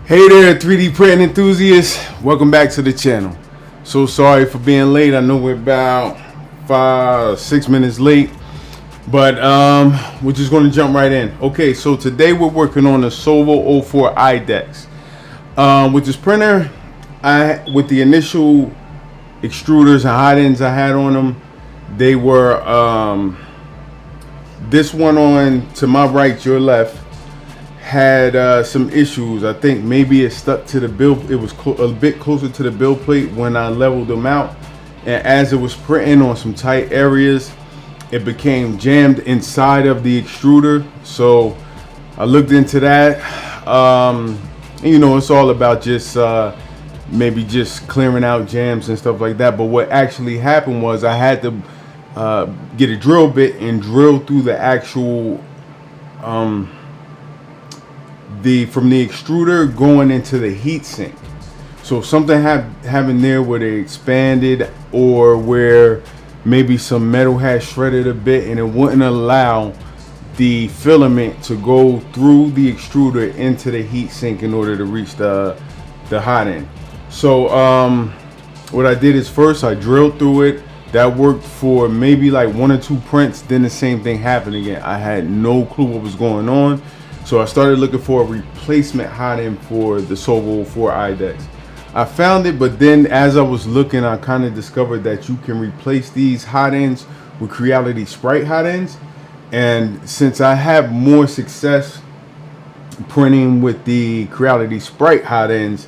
Hey there, 3D printing enthusiasts. Welcome back to the channel. So sorry for being late. I know we're about 5-6 minutes late, but we're just going to jump right in. Okay, so today we're working on the Sovol 04 IDEX. With this printer, with the initial extruders and hot ends I had on them, they were this one on to my right, your left, had some issues. I think maybe it stuck to the build. It was a bit closer to the build plate when I leveled them out, and as it was printing on some tight areas, it became jammed inside of the extruder. So I looked into that. You know, it's all about just maybe just clearing out jams and stuff like that. But what actually happened was I had to get a drill bit and drill through the actual from the extruder going into the heat sink. So something happened there where they expanded, or where maybe some metal had shredded a bit and it wouldn't allow the filament to go through the extruder into the heat sink in order to reach the hot end. So what I did is first I drilled through it. That worked for maybe like 1 or 2 prints. Then the same thing happened again. I had no clue what was going on. So I started looking for a replacement hot end for the Sovol 04 IDEX. I found it, but then as I was looking, I kind of discovered that you can replace these hot ends with Creality Sprite hot ends. And since I have more success printing with the Creality Sprite hot ends,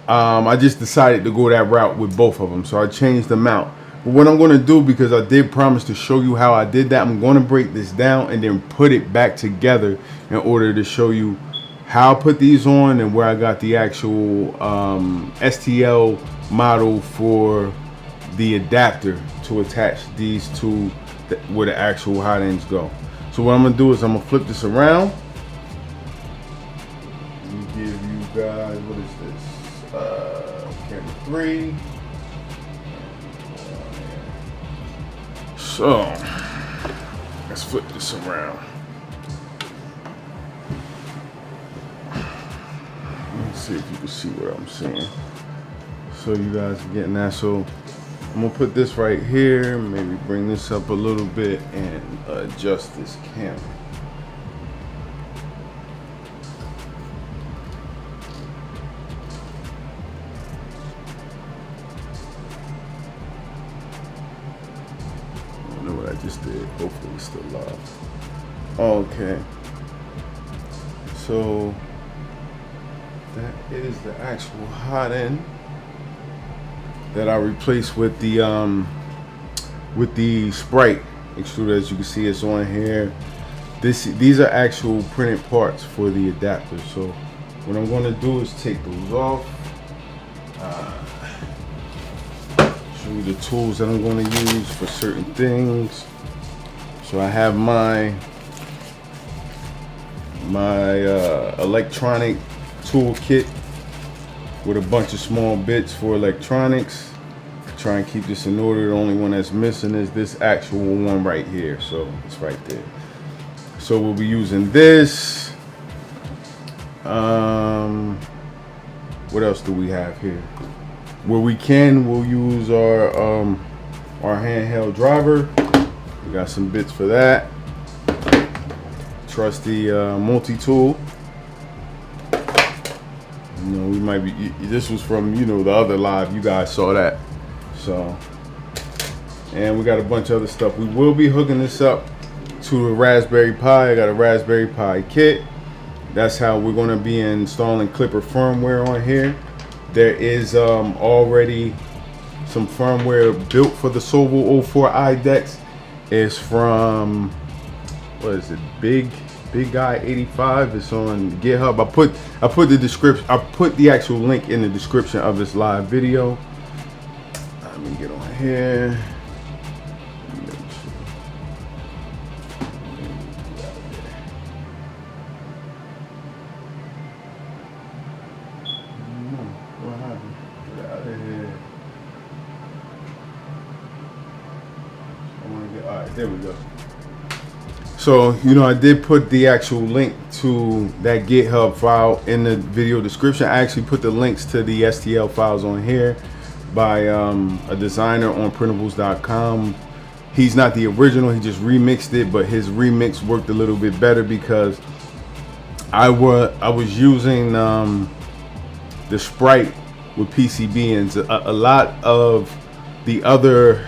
I just decided to go that route with both of them. So I changed them out. But what I'm going to do, because I did promise to show you how I did that, I'm going to break this down and then put it back together in order to show you how I put these on and where I got the actual STL model for the adapter to attach these to where the actual hot ends go. So what I'm going to do is I'm going to flip this around. Let me give you guys, what is this? Camera 3. So let's flip this around. Let's see if you can see what I'm saying. So you guys are getting that. So I'm gonna put this right here, maybe bring this up a little bit and adjust this camera. I just did. Hopefully it's still live. Okay. So that is the actual hot end that I replaced with the Sprite extruder. As you can see, it's on here. These are actual printed parts for the adapter. So what I'm going to do is take those off. Show you the tools that I'm going to use for certain things. So I have my electronic tool kit with a bunch of small bits for electronics. Try and keep this in order. The only one that's missing is this actual one right here. So it's right there. So we'll be using this. What else do we have here? Where we can, we'll use our handheld driver. We got some bits for that. Trusty multi-tool. You know, we might be. This was from, you know, the other live. You guys saw that. So, and we got a bunch of other stuff. We will be hooking this up to a Raspberry Pi. I got a Raspberry Pi kit. That's how we're going to be installing Clipper firmware on here. There is already some firmware built for the Sovol 04 IDEX. It's from, what is it, Big Guy 85. It's on GitHub. I put the description. I put the actual link in the description of this live video. Let me get on here. There we go. So So, you know, I did put the actual link to that GitHub file in the video description. I actually put the links to the STL files on here by a designer on printables.com. He's not the original, he just remixed it, but his remix worked a little bit better because I was using the Sprite with PCB, and a lot of the other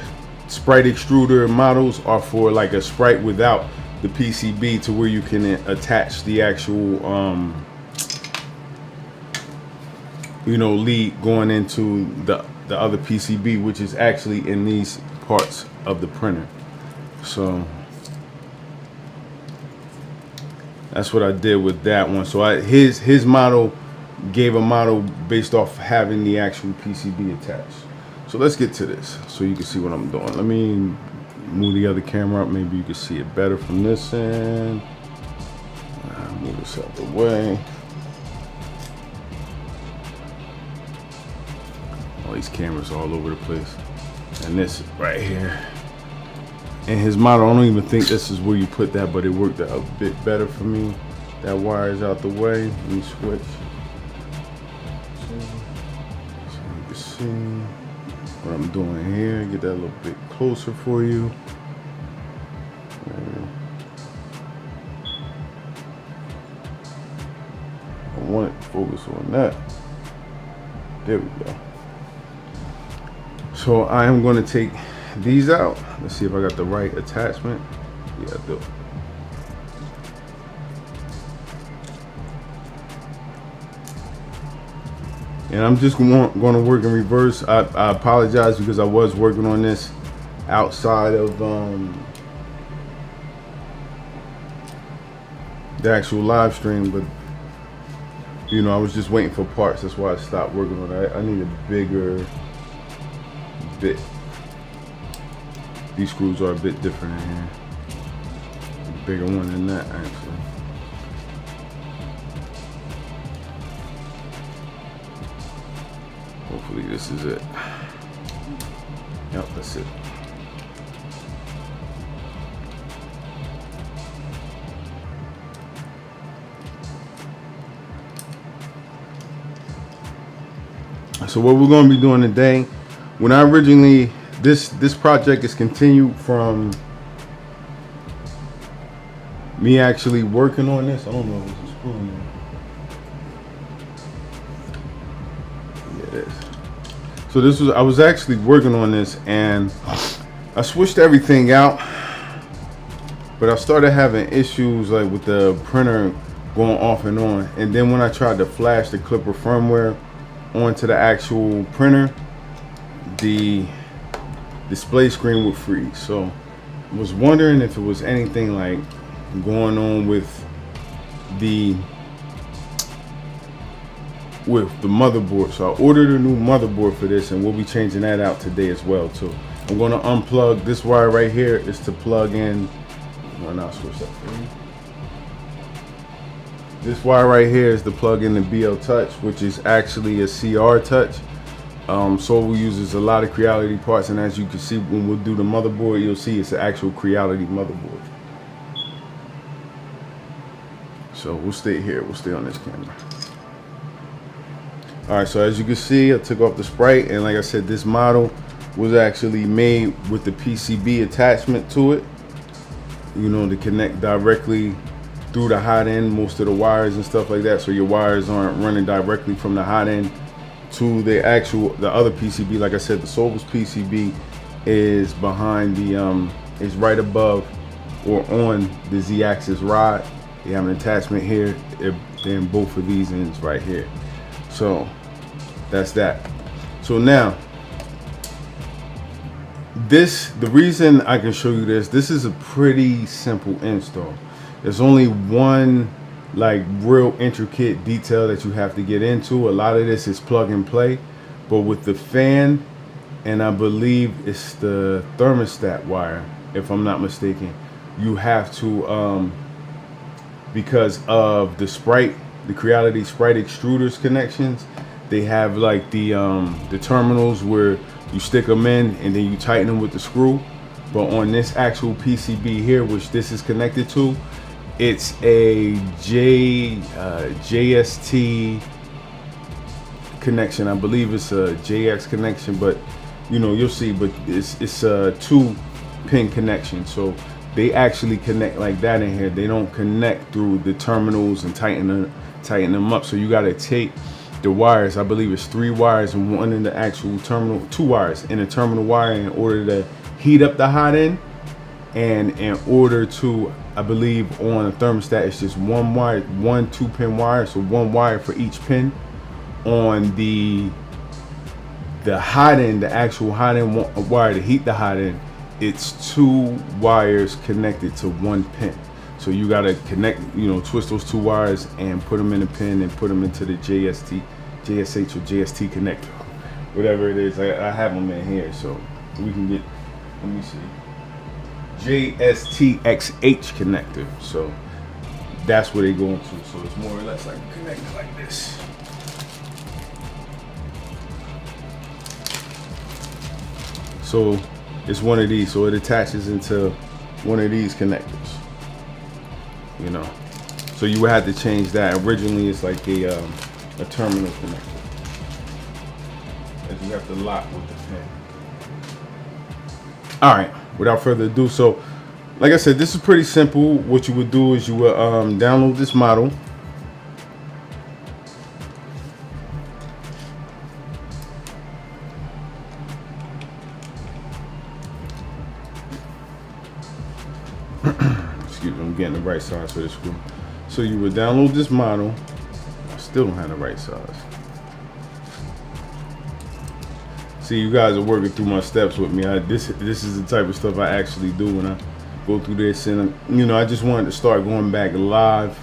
Sprite extruder models are for like a Sprite without the PCB, to where you can attach the actual you know, lead going into the other PCB, which is actually in these parts of the printer. So that's what I did with that one. So his model gave a model based off having the actual PCB attached. So let's get to this so you can see what I'm doing. Let me move the other camera up, maybe you can see it better from this end. Move this out the way. All these cameras all over the place. And this right here. And his model, I don't even think this is where you put that, but it worked out a bit better for me. That wire is out the way. Let me switch. So you can see what I'm doing here. Get that a little bit closer for you. I want to focus on that. There we go. So I am going to take these out. Let's see if I got the right attachment. Yeah, I do. And I'm just going to work in reverse. I apologize because I was working on this outside of the actual live stream, but you know, I was just waiting for parts. That's why I stopped working on it. I need a bigger bit. These screws are a bit different in here. A bigger one than that, actually. Hopefully this is it. Yep, that's it. So what we're going to be doing today, when I originally, this project is continued from me actually working on this. I don't know if this is screw in. Yeah, it is. So this was, I was actually working on this and I switched everything out, but I started having issues like with the printer going off and on. And then when I tried to flash the Clipper firmware onto the actual printer, the display screen would freeze. So I was wondering if it was anything like going on with the motherboard. So I ordered a new motherboard for this, and we'll be changing that out today as well too. I'm going to unplug this wire right here. Is to plug in. Well, now switch that for me. This wire right here is to plug in the BL Touch, which is actually a CR Touch. Sovol uses a lot of Creality parts, and as you can see when we'll do the motherboard, you'll see it's an actual Creality motherboard. So we'll stay here, we'll stay on this camera. Alright, so as you can see, I took off the Sprite, and like I said, this model was actually made with the PCB attachment to it, you know, to connect directly through the hot end, most of the wires and stuff like that, so your wires aren't running directly from the hot end to the other PCB. Like I said, the Sovol's PCB is behind the is right above or on the Z-axis rod. You have an attachment here, then both of these ends right here. So that's that. So now the reason I can show you this is a pretty simple install. There's only one like real intricate detail that you have to get into. A lot of this is plug and play, but with the fan, and I believe it's the thermostat wire, if I'm not mistaken, you have to because of the Creality Sprite Extruders connections, they have like the terminals where you stick them in and then you tighten them with the screw. But on this actual PCB here, which this is connected to, it's a JST connection. I believe it's a JX connection, but you know, you'll see. But it's a 2-pin connection, so they actually connect like that in here. They don't connect through the terminals and tighten them up. So you got to take the wires. I believe it's 3 wires and one in the actual terminal, 2 wires in the terminal wire in order to heat up the hot end, and in order to, I believe on a thermostat, it's just 1 wire, 1 2-pin wire, so 1 wire for each pin. On the hot end, the actual hot end wire to heat the hot end, it's 2 wires connected to 1 pin. So you gotta connect, you know, twist those 2 wires and put them in a pin and put them into the JSH or JST connector, whatever it is. I have them in here, so we can get, let me see, JSTXH connector. So that's where they go into. So it's more or less like connected like this. So it's one of these, so it attaches into one of these connectors, you know. So you would have to change that. Originally it's like a terminal connector that you have to lock with the pin. All right, without further ado, so like I said, this is pretty simple. What you would do is you would download this model. Excuse me, I'm getting the right size for this screw. So you would download this model. I still don't have the right size. See, you guys are working through my steps with me. This is the type of stuff I actually do when I go through this, and you know, I just wanted to start going back live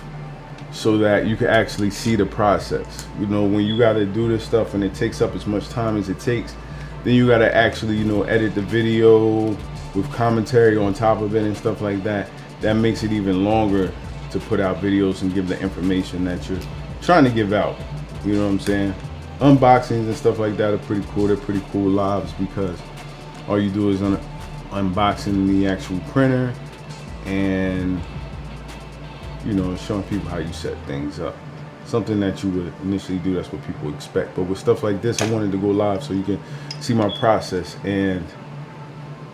so that you can actually see the process. You know, when you got to do this stuff and it takes up as much time as it takes, then you got to actually, you know, edit the video with commentary on top of it and stuff like that. That makes it even longer to put out videos and give the information that you're trying to give out. You know what I'm saying? Unboxings and stuff like that are pretty cool. They're pretty cool lives because all you do is unboxing the actual printer and, you know, showing people how you set things up. Something that you would initially do, that's what people expect. But with stuff like this, I wanted to go live so you can see my process, and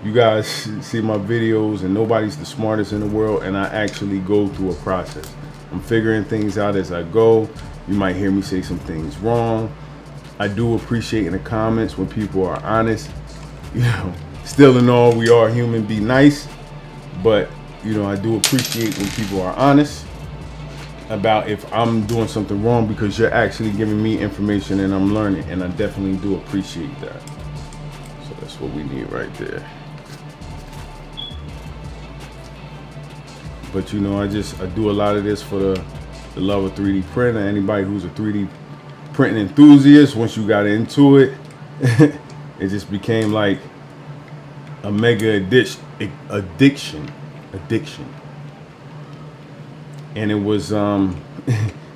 you guys see my videos, and nobody's the smartest in the world, and I actually go through a process. I'm figuring things out as I go. You might hear me say some things wrong. I do appreciate in the comments when people are honest. You know, still in all, we are human, be nice, but you know, I do appreciate when people are honest about if I'm doing something wrong, because you're actually giving me information and I'm learning, and I definitely do appreciate that. So that's what we need right there. But you know, I do a lot of this for the love of 3D printing. Anybody who's a 3D printing enthusiast, once you got into it, it just became like a mega addiction. And it was and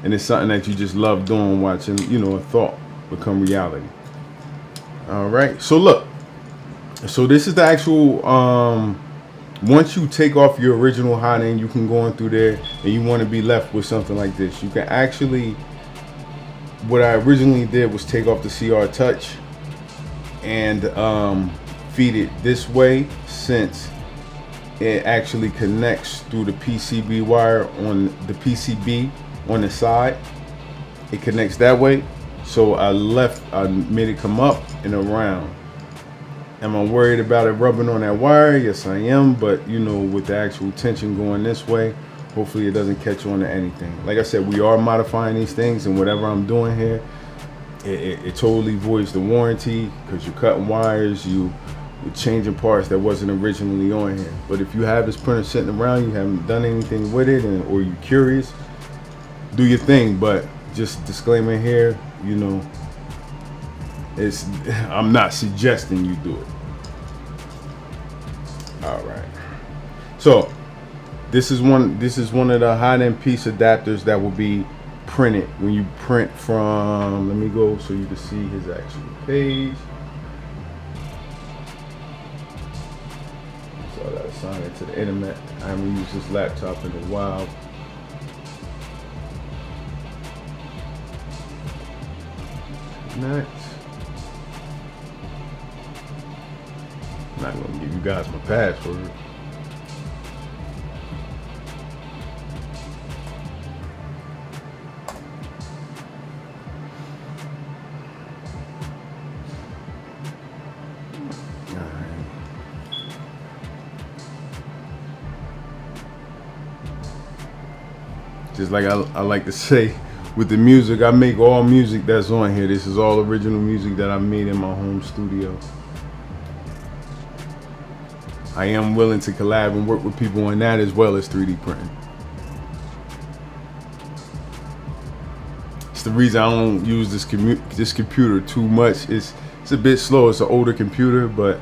it's something that you just love doing, watching, you know, a thought become reality. All right, so look, so this is the actual once you take off your original hot end, you can go in through there, and you want to be left with something like this. You can actually, what I originally did was take off the CR Touch and feed it this way, since it actually connects through the PCB wire on the PCB on the side. It connects that way. So I made it come up and around. Am I worried about it rubbing on that wire? Yes, I am. But you know, with the actual tension going this way, hopefully it doesn't catch on to anything. Like I said, we are modifying these things, and whatever I'm doing here, it totally voids the warranty, because you're cutting wires, you're changing parts that wasn't originally on here. But if you have this printer sitting around, you haven't done anything with it, or you're curious, do your thing. But just disclaimer here, you know, I'm not suggesting you do it. All right. So this is one of the hot end piece adapters that will be printed when you print from. Let me go so you can see his actual page. sign into the internet. I haven't used this laptop in a while. Next. I'm not gonna give you guys my password. Just like I like to say, with the music, I make all music that's on here. This is all original music that I made in my home studio. I am willing to collab and work with people on that as well as 3D printing. It's the reason I don't use this computer too much. It's a bit slow. It's an older computer, but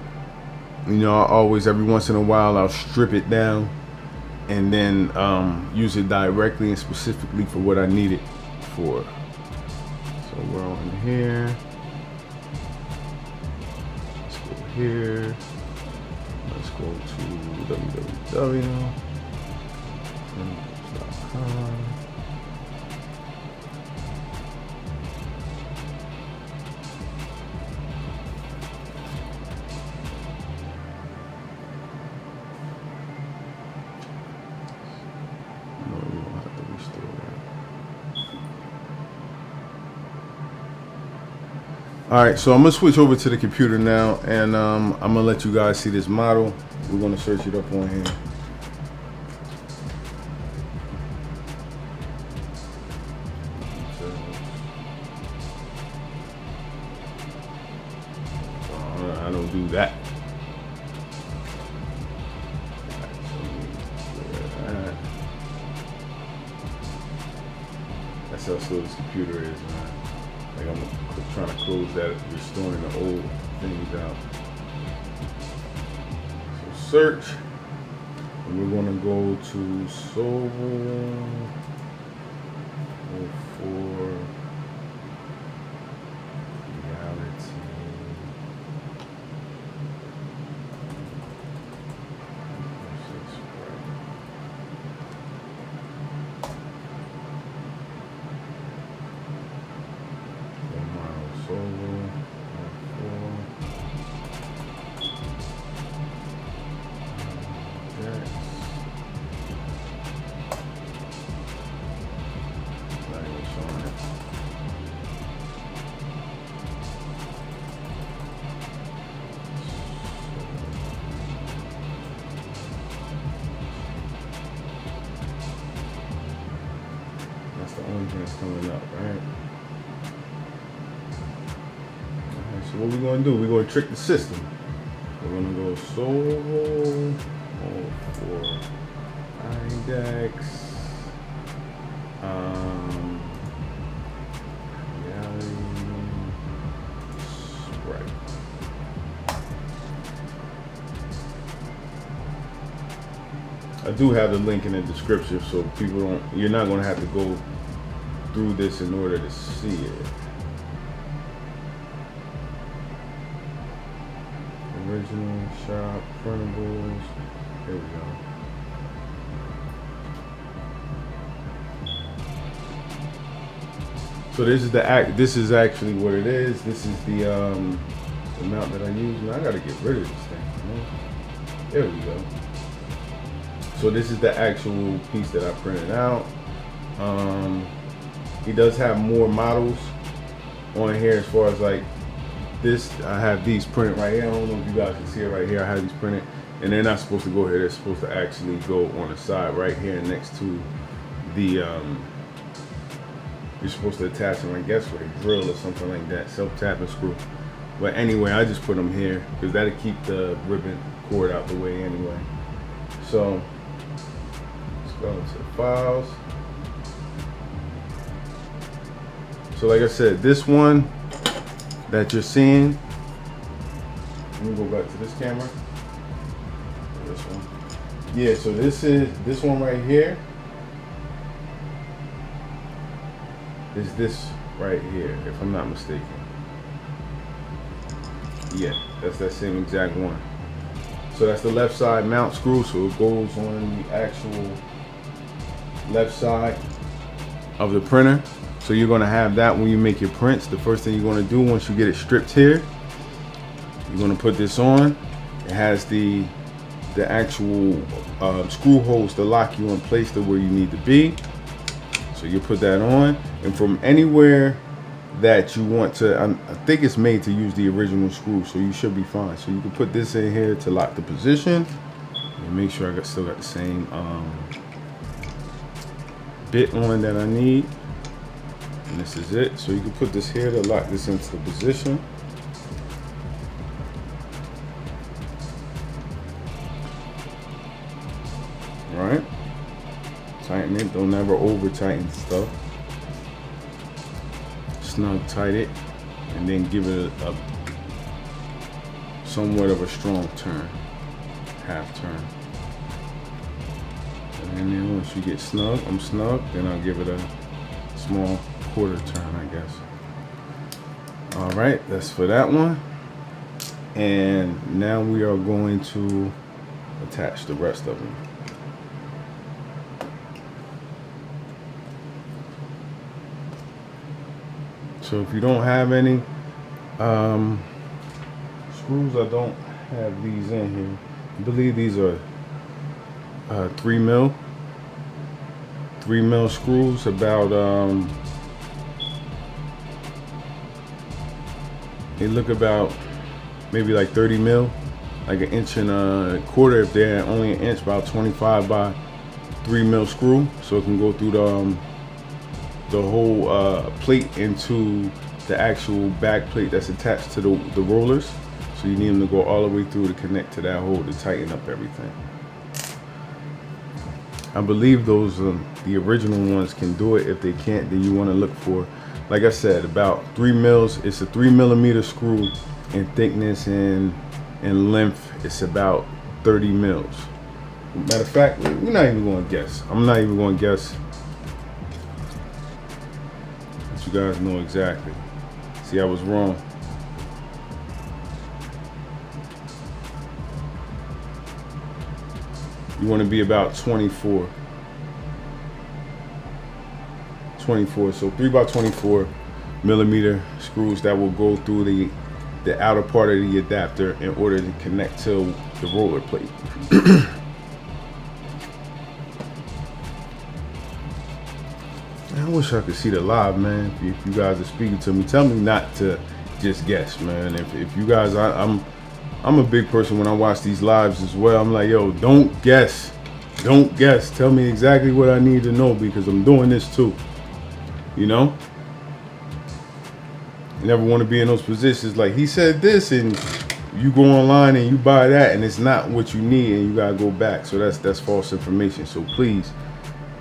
you know, I always, every once in a while, I'll strip it down and then use it directly and specifically for what I need it for. So we're on here. Let's go here. Let's go to www.com. Alright, so I'm gonna switch over to the computer now, and I'm gonna let you guys see this model. We're gonna search it up on here. I don't do that. That's how slow this computer is, man. Like, I'm trying to close that, restoring the old things out. So search, and we're gonna go to Sovol 04 Creality. That's the only thing that's coming up, right? Alright, so what we're gonna do, we're gonna trick the system. We're gonna go Sovol for IDEX. Creality Sprite. I do have the link in the description, so people don't, you're not gonna have to go through this in order to see it. Original shop printables. There we go. So this is this is actually what it is. This is the amount that I use. Man, I gotta get rid of this thing, man. There we go. So this is the actual piece that I printed out. He does have more models on here as far as like this. I have these printed right here. I don't know if you guys can see it right here. I have these printed, and they're not supposed to go here. They're supposed to actually go on the side right here next to the you're supposed to attach them, I guess, with a drill or something like that, self-tapping screw. But anyway, I just put them here because that'll keep the ribbon cord out the way anyway. So let's go into the files. So like I said, this one that you're seeing, let me go back to this camera. This one. Yeah, so this is this one right here. Is this right here, if I'm not mistaken. Yeah, that's that same exact one. So that's the left side mount screw, so it goes on the actual left side of the printer. So you're gonna have that when you make your prints. The first thing you're gonna do once you get it stripped here, you're gonna put this on. It has the actual screw holes to lock you in place to where you need to be. So you put that on, and from anywhere that you want to, I think it's made to use the original screw, so you should be fine. So you can put this in here to lock the position, and make sure I still got the same bit on that I need. And this is it. So you can put this here to lock this into the position. Right, tighten it, don't ever over tighten stuff. Snug tight it, and then give it a somewhat of a strong turn, half turn. And then once you get snug, I'm snug, then I'll give it a small quarter turn, I guess. All right, that's for that one. And now we are going to attach the rest of them. So if you don't have any screws, I don't have these in here. I believe these are 3 mil screws, about they look about maybe like 30 mil, like an inch and a quarter. If they're only an inch, about 25 by 3 mil screw, so it can go through the whole plate into the actual back plate that's attached to the rollers. So you need them to go all the way through to connect to that hole to tighten up everything. I believe those the original ones can do it. If they can't, then you want to look for, like I said, about 3 mils. It's a 3 millimeter screw in thickness, and in length it's about 30 mils. Matter of fact, we're not even going to guess. I'm not even going to guess. You guys know exactly. See, I was wrong. You want to be about 24. So 3 by 24 millimeter screws that will go through the outer part of the adapter in order to connect to the roller plate. I wish I could see the live, man. If you guys are speaking to me, tell me not to just guess, man. If you guys, I'm a big person when I watch these lives as well. I'm like, yo, don't guess. Tell me exactly what I need to know, because I'm doing this too. You know? You never want to be in those positions like he said this, and you go online and you buy that, and it's not what you need, and you gotta go back. So that's false information. So please,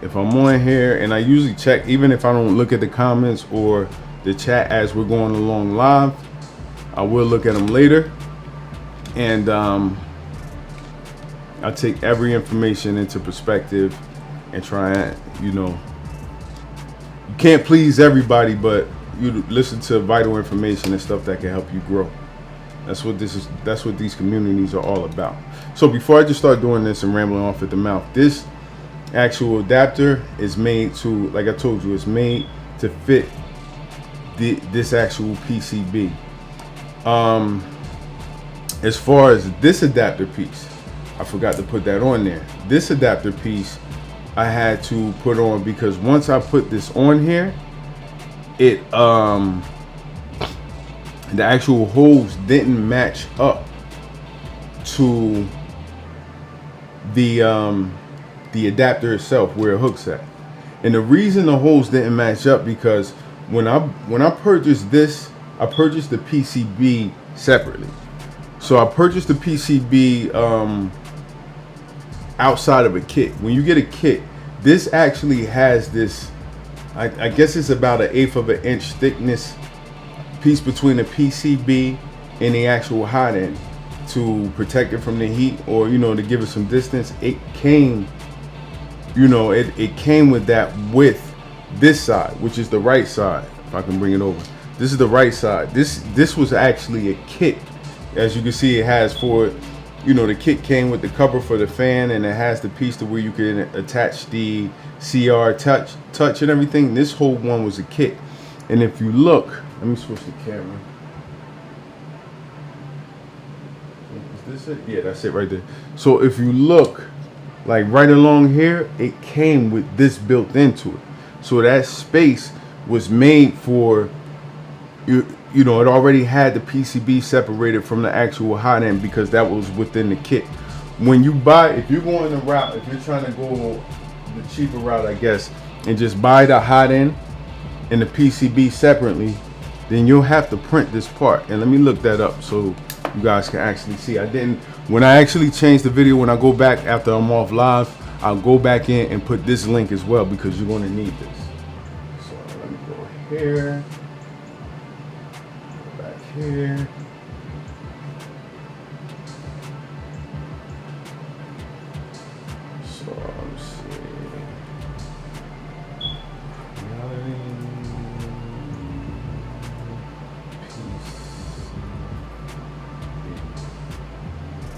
if I'm on here, and I usually check, even if I don't look at the comments or the chat as we're going along live, I will look at them later, and I take every information into perspective and try and, you know, you can't please everybody, but you listen to vital information and stuff that can help you grow. That's what this is. That's what these communities are all about. So before I just start doing this and rambling off at the mouth, this actual adapter is made to, like I told you, it's made to fit this actual PCB. As far as this adapter piece, I forgot to put that on there. This adapter piece I had to put on because once I put this on here, it the actual holes didn't match up to the adapter itself where it hooks at. And the reason the holes didn't match up, because when I purchased this, I purchased the PCB separately. So I purchased the PCB outside of a kit. When you get a kit, this actually has this, I guess it's about 1/8 of an inch thickness piece between the PCB and the actual hot end to protect it from the heat, or, you know, to give it some distance. It came, you know, it came with that with this side, which is the right side. If I can bring it over, this is the right side. This was actually a kit. As you can see, it has for you know, the kit came with the cover for the fan, and it has the piece to where you can attach the CR touch and everything. This whole one was a kit. And if you look, let me switch the camera. Is this it? Yeah, that's it right there. So if you look, like right along here, it came with this built into it. So that space was made for you know, it already had the PCB separated from the actual hot end because that was within the kit. When you buy, if you're going the route, if you're trying to go the cheaper route, I guess, and just buy the hot end and the PCB separately, then you'll have to print this part. And let me look that up so you guys can actually see. When I actually change the video, when I go back after I'm off live, I'll go back in and put this link as well because you're going to need this. So let me go here. Here. So let's see.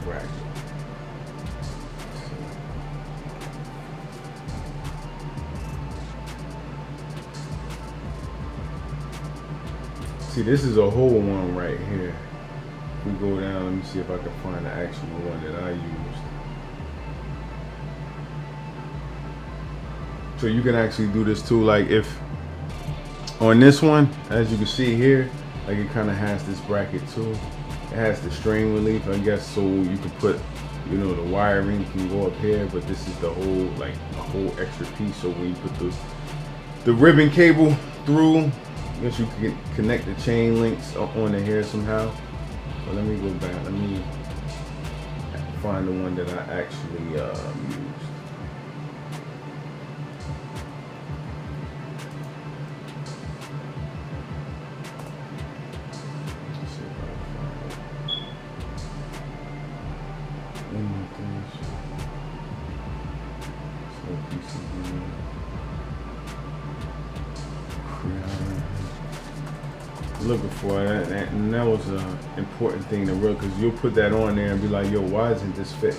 Bracket. See, this is a whole one right here. If we go down, let me see if I can find the actual one that I used. So you can actually do this too. Like if on this one, as you can see here, like it kind of has this bracket too. It has the strain relief, I guess, so you can put, you know, the wiring can go up here, but this is the whole, like a whole extra piece. So when you put the ribbon cable through, I guess you can connect the chain links onto here somehow. But let me go back. Let me find the one that I actually used. Let's see if I can find it. Looking for it, and that was an important thing to real, because you'll put that on there and be like, yo, why isn't this fit?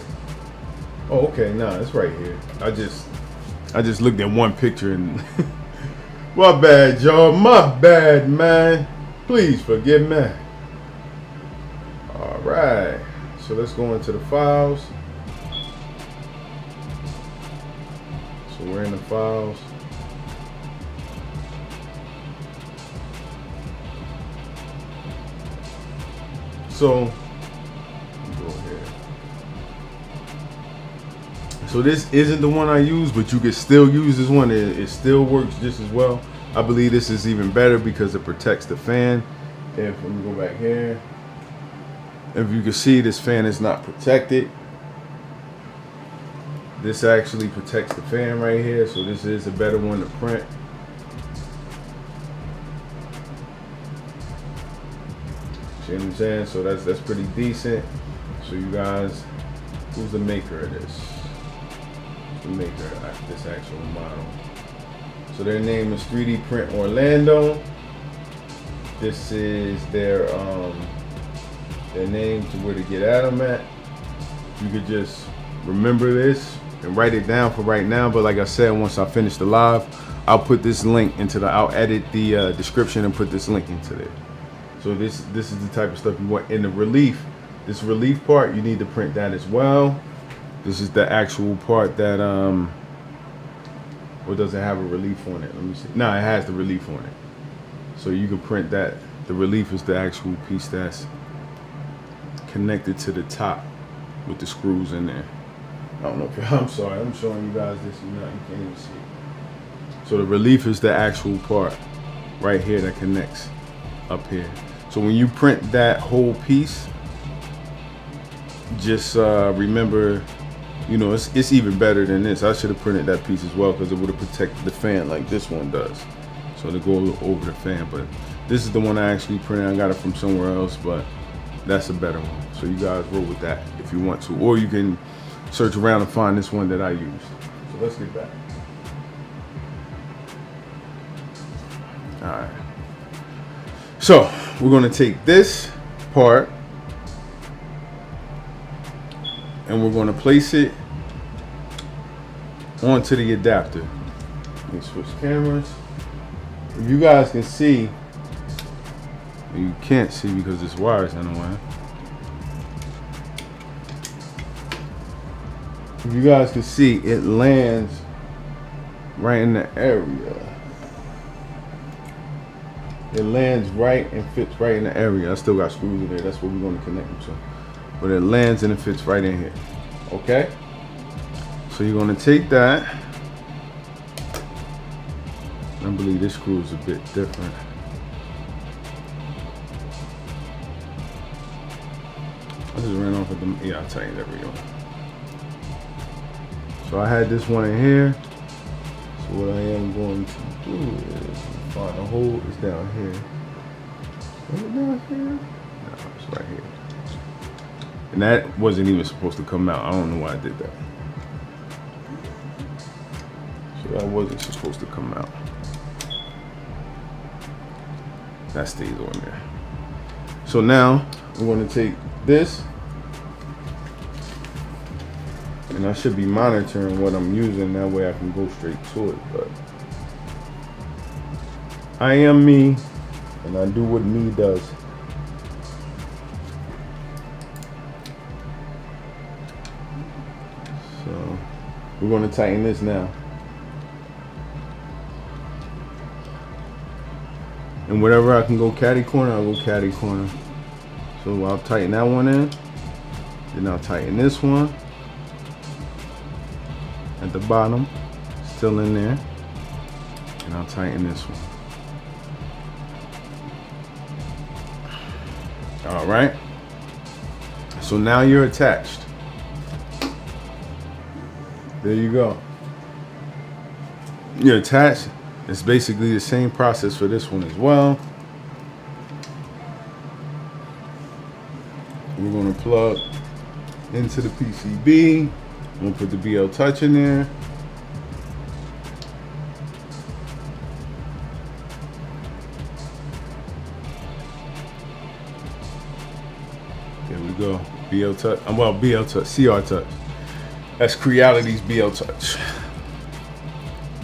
Oh, okay, no, it's right here. I just looked at one picture and my bad, y'all, my bad, man. Please forgive me. All right, so let's go into the files. So we're in the files. So, go here. So this isn't the one I use, but you can still use this one. It still works just as well. I believe this is even better because it protects the fan. If let me go back here. If you can see, this fan is not protected. This actually protects the fan right here. So this is a better one to print. See what I'm saying? So that's pretty decent. So you guys, who's the maker of this? The maker of this actual model. So their name is 3D Print Orlando. This is their name to where to get at them at. You could just remember this and write it down for right now. But like I said, once I finish the live, I'll put this link into I'll edit the description and put this link into there. So this is the type of stuff you want. In the relief, this relief part, you need to print that as well. This is the actual part that or does it have a relief on it? Let me see. No, it has the relief on it. So you can print that. The relief is the actual piece that's connected to the top with the screws in there. I don't know if you're, I'm sorry, I'm showing you guys this, you can't even see it. So the relief is the actual part right here that connects up here. So when you print that whole piece, just remember, it's even better than this. I should have printed that piece as well because it would have protected the fan like this one does. So to go over the fan, but this is the one I actually printed. I got it from somewhere else, but that's a better one. So you guys roll with that if you want to, or you can search around and find this one that I used. So let's get back. All right. So we're going to take this part and we're going to place it onto the adapter. Let me switch cameras. If you guys can see, you can't see because this wire is in the way. If you guys can see, it lands right in the area. It lands right and fits right in the area. I still got screws in there. That's what we're going to connect them to. But it lands and it fits right in here. Okay? So you're going to take that. I believe this screw is a bit different. I just ran off with them. Yeah, I tightened every one. So I had this one in here. So what I am going to do is find a hole. It's down here. Is it down here? No, it's right here. And that wasn't even supposed to come out. I don't know why I did that. So that wasn't supposed to come out. That stays on there. So now I'm going to take this, and I should be monitoring what I'm using. That way I can go straight to it. But I am me, and I do what me does. So we're going to tighten this now. And wherever I can go catty corner, I'll go catty corner. So I'll tighten that one in. Then I'll tighten this one. At the bottom, still in there. And I'll tighten this one. All right. So now you're attached. There you go. You're attached. It's basically the same process for this one as well. We're going to plug into the PCB. I'm going to put the BL Touch in there. There we go. BL Touch. Well, BL Touch. CR Touch. That's Creality's BL Touch.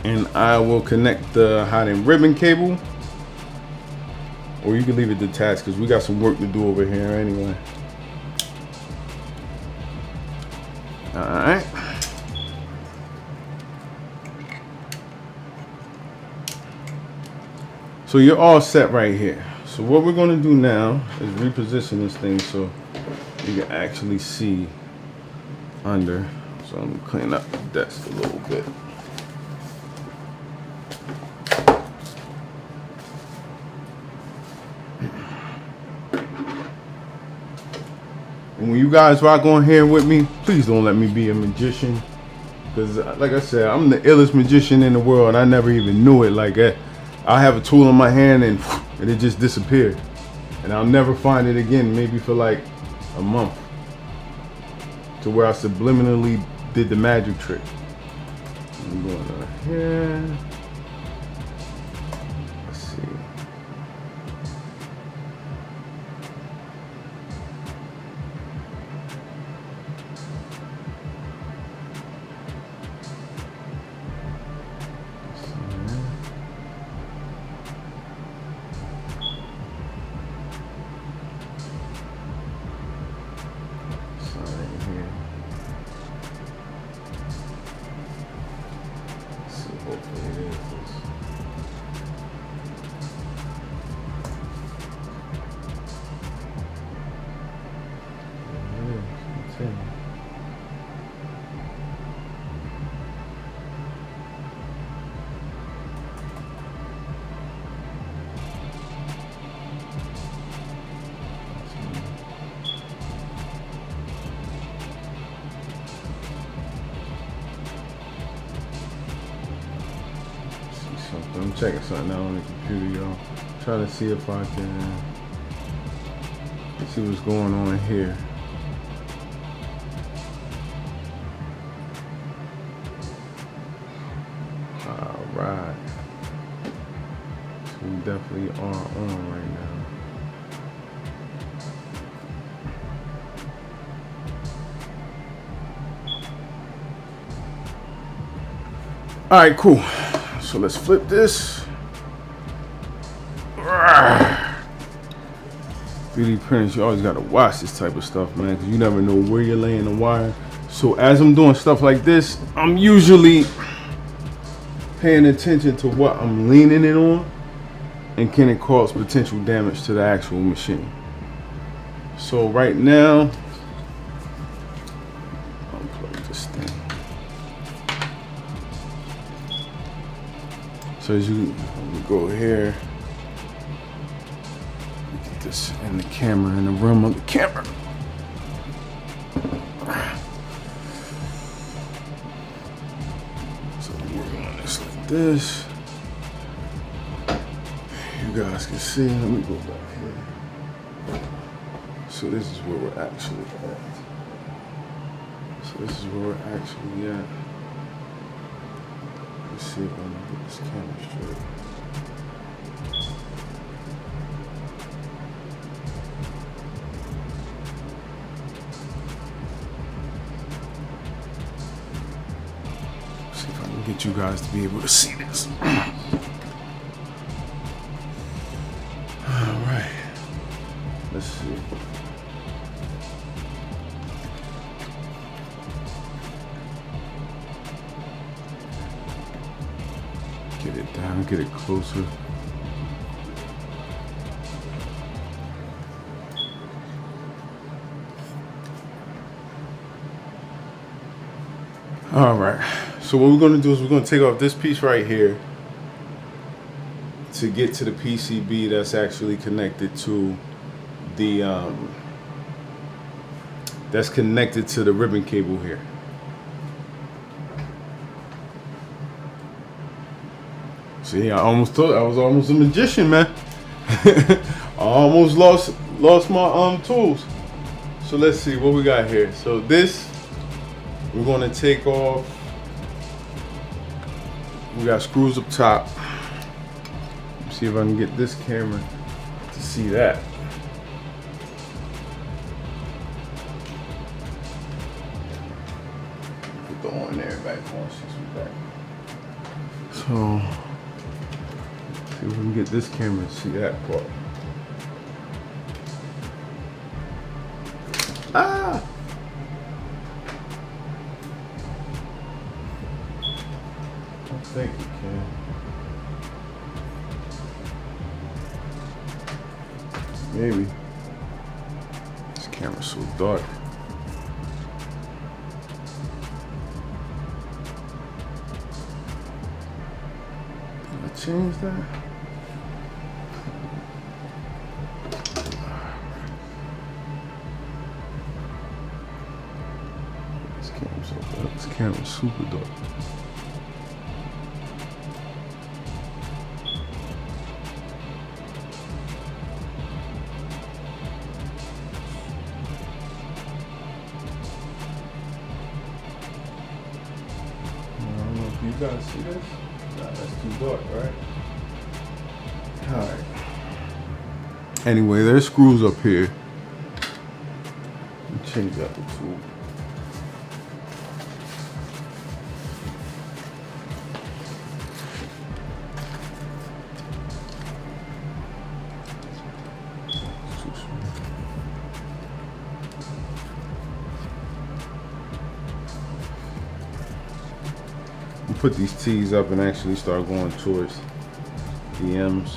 And I will connect the hot end ribbon cable, or you can leave it detached because we got some work to do over here anyway. All right. So you're all set right here. So what we're going to do now is reposition this thing so you can actually see under. So I'm going to clean up the desk a little bit. And when you guys rock on here with me, please don't let me be a magician. Because like I said, I'm the illest magician in the world. I never even knew it like that. I have a tool in my hand and it just disappeared. And I'll never find it again, maybe for like a month. To where I subliminally did the magic trick. I'm going over here. Let's see. I'm checking something out on the computer, y'all. Trying to see if I can see what's going on here. All right. So we definitely are on right now. All right, cool. So let's flip this. 3D printers, you always gotta watch this type of stuff, man, because you never know where you're laying the wire. So as I'm doing stuff like this, I'm usually paying attention to what I'm leaning it on and can it cause potential damage to the actual machine. So right now, unplug this thing. So as you go here, get this in the camera, in the room of the camera. So we're on this like this. You guys can see. Let me go back here. So this is where we're actually at. So this is where we're actually at. Let's see if I can get this camera straight. See if I can get you guys to be able to see this. All right. Let's see. Get it down, get it closer. All right, so what we're gonna do is we're gonna take off this piece right here to get to the PCB that's actually connected to the, that's connected to the ribbon cable here. See, I almost thought I was almost a magician, man. I almost lost my tools. So let's see what we got here. So this we're gonna take off. We got screws up top. Let's see if I can get this camera to see that. Put the on there back on since we're back. So see if we can get this camera to see that part. Ah! I think you can. Maybe. This camera's so dark. Did I change that? This camera's super dark. I don't know if you guys see this. Nah, that's too dark, right? Alright. Anyway, there's screws up here. Let me change out the tool. Put these T's up and actually start going towards the M's.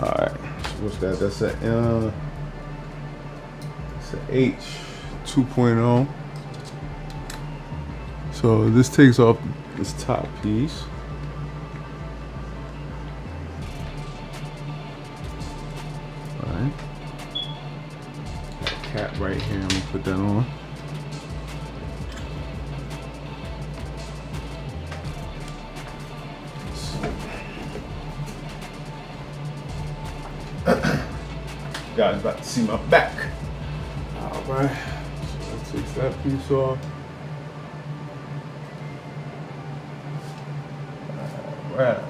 All right, so what's that? That's a it's an H 2.0. So this takes off this top piece. All right, cap right here. I'm gonna put that on. You guys about to see my back. All right, so that takes that piece off. All right,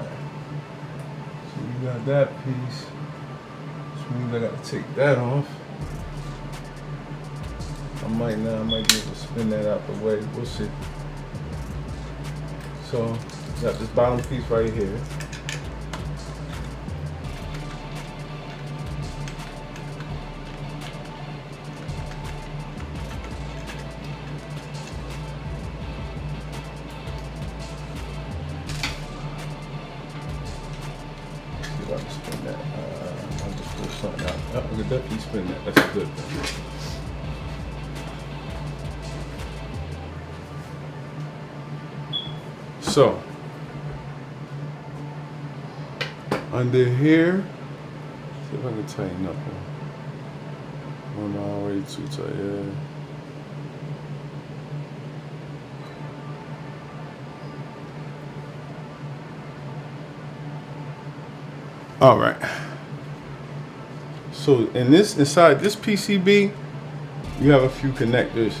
so you got that piece, which means I got to take that off. I might be able to spin that out the way. We'll see. So got this bottom piece right here. See if I can spin that. I'll just pull something out. Oh, we can definitely spin that. That's a good thing. So, under here, see if I can tighten up. I'm already too tight, yeah. All right. So, inside this PCB, you have a few connectors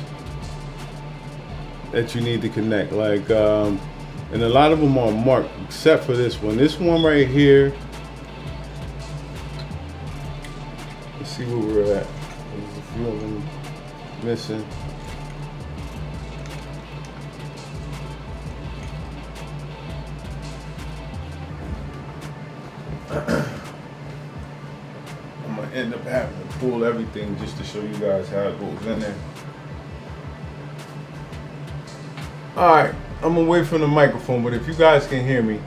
that you need to connect, like and a lot of them are marked except for this one. This one right here, let's see where we're at. There's a few of them missing. I'm gonna end up having to pull everything just to show you guys how it goes in there. Alright, I'm away from the microphone, but if you guys can hear me,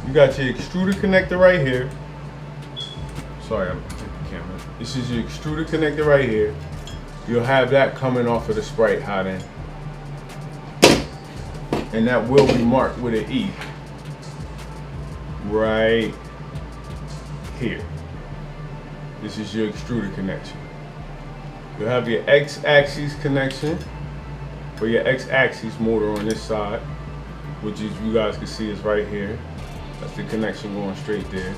you got your extruder connector right here. Sorry, I'm taking the camera. This is your extruder connector right here. You'll have that coming off of the Sprite hot end. And that will be marked with an E. Right here. This is your extruder connection. You'll have your X-axis connection for your X-axis motor on this side, which is, you guys can see is right here. That's the connection going straight there.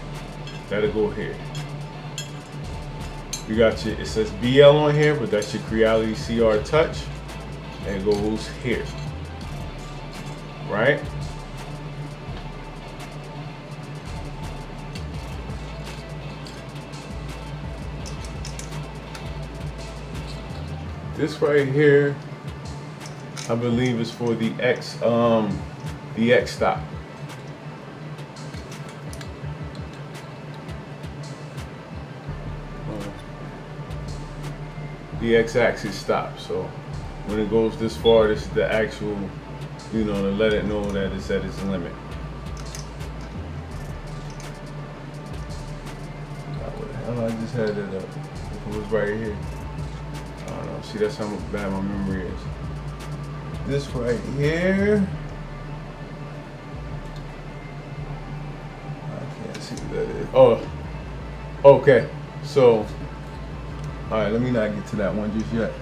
That'll go here. You got your, it says BL on here, but that's your Creality CR Touch. And it goes here. Right? This right here, I believe is for the X stop. The X-axis stop. So when it goes this far, this is the actual, you know, to let it know that it's at its limit. What the hell, I just had it up. If it was right here. I don't know. See, that's how bad my memory is. This right here, I can't see what that is. Oh, okay. So, all right, let me not get to that one just yet.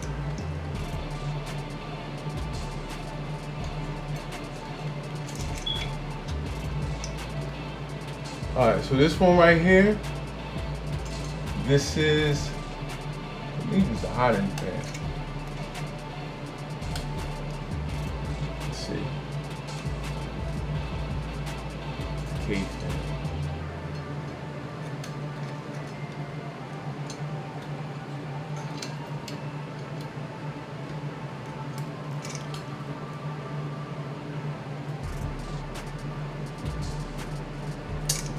All right, so this one right here, this is, I believe it's a hot end fan. Let's see. K fan.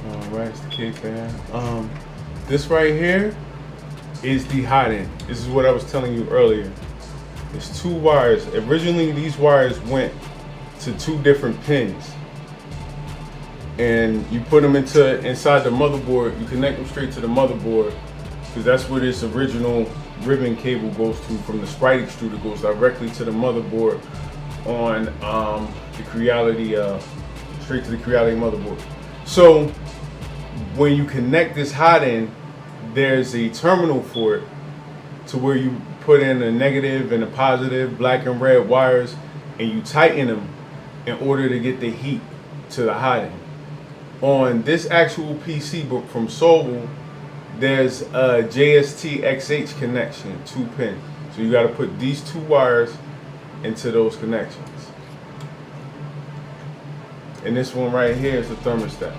Alright, it's the K fan. This right here is the hot end. This is what I was telling you earlier. There's two wires. Originally, these wires went to two different pins, and you put them inside the motherboard. You connect them straight to the motherboard, because that's where this original ribbon cable goes to from the Sprite extruder. Goes directly to the motherboard on the Creality, straight to the Creality motherboard. So when you connect this hot end, there's a terminal for it to where you put in a negative and a positive, black and red wires, and you tighten them in order to get the heat to the hot end. On this actual PC book from Sovol, there's a JST XH connection, 2 pin. So you got to put these 2 wires into those connections. And this one right here is the thermostat.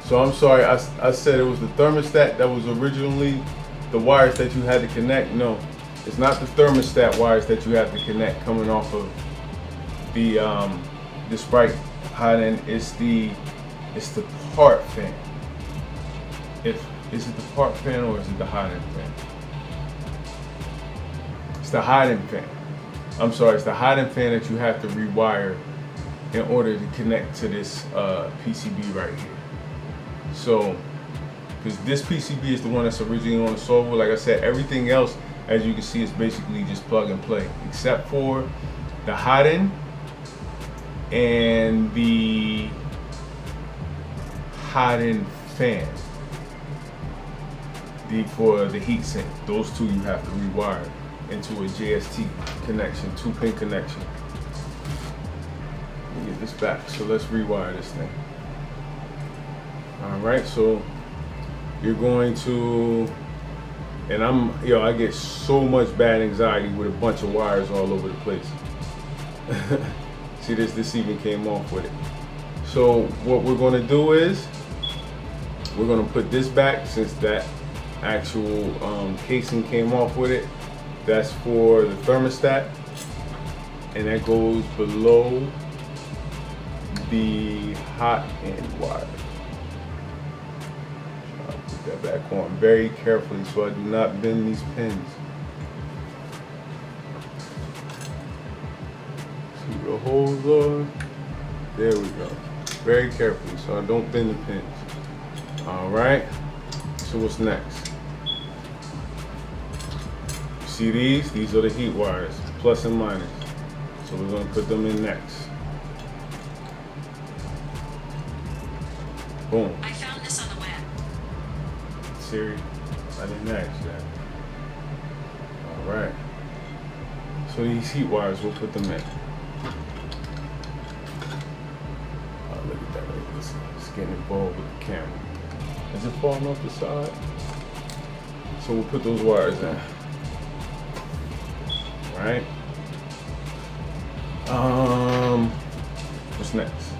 So I'm sorry, I said it was the thermostat that was originally the wires that you had to connect. No, it's not the thermostat wires that you have to connect coming off of the the Sprite hot end, it's the part fan. Is it the part fan or is it the hot end fan? It's the hot end fan. I'm sorry, it's the hot end fan that you have to rewire in order to connect to this PCB right here. So, because this PCB is the one that's originally on the Sovol. Like I said, everything else, as you can see, is basically just plug and play, except for the hot end and the hot end fan. For the heatsink, those two you have to rewire into a JST connection, 2-pin connection. Let me get this back. So let's rewire this thing. All right, so you're going to, and I get so much bad anxiety with a bunch of wires all over the place. See, this even came off with it. So what we're going to do is we're going to put this back, since that actual casing came off with it. That's for the thermostat, and that goes below the hot end wire. I'll put that back on very carefully so I do not bend these pins. See where the holes are? There we go. Very carefully so I don't bend the pins. All right, so what's next? See these are the heat wires, plus and minus. So we're going to put them in next. Boom. I found this on the web. Siri, I didn't ask that. All right. So these heat wires, we'll put them in. Oh, look at that. It's getting involved with the camera. Is it falling off the side? So we'll put those wires in. Right. What's next?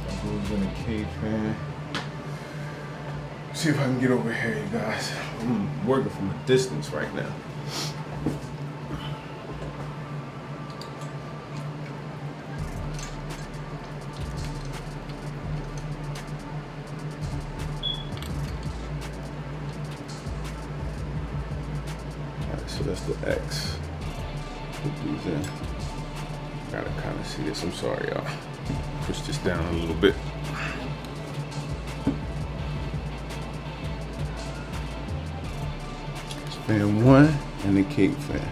That goes in the K fan. See if I can get over here, you guys. I'm working from a distance right now. So that's the X. Put these in. Gotta kind of see this. I'm sorry, y'all. Push this down a little bit. It's fan 1 and the cake fan.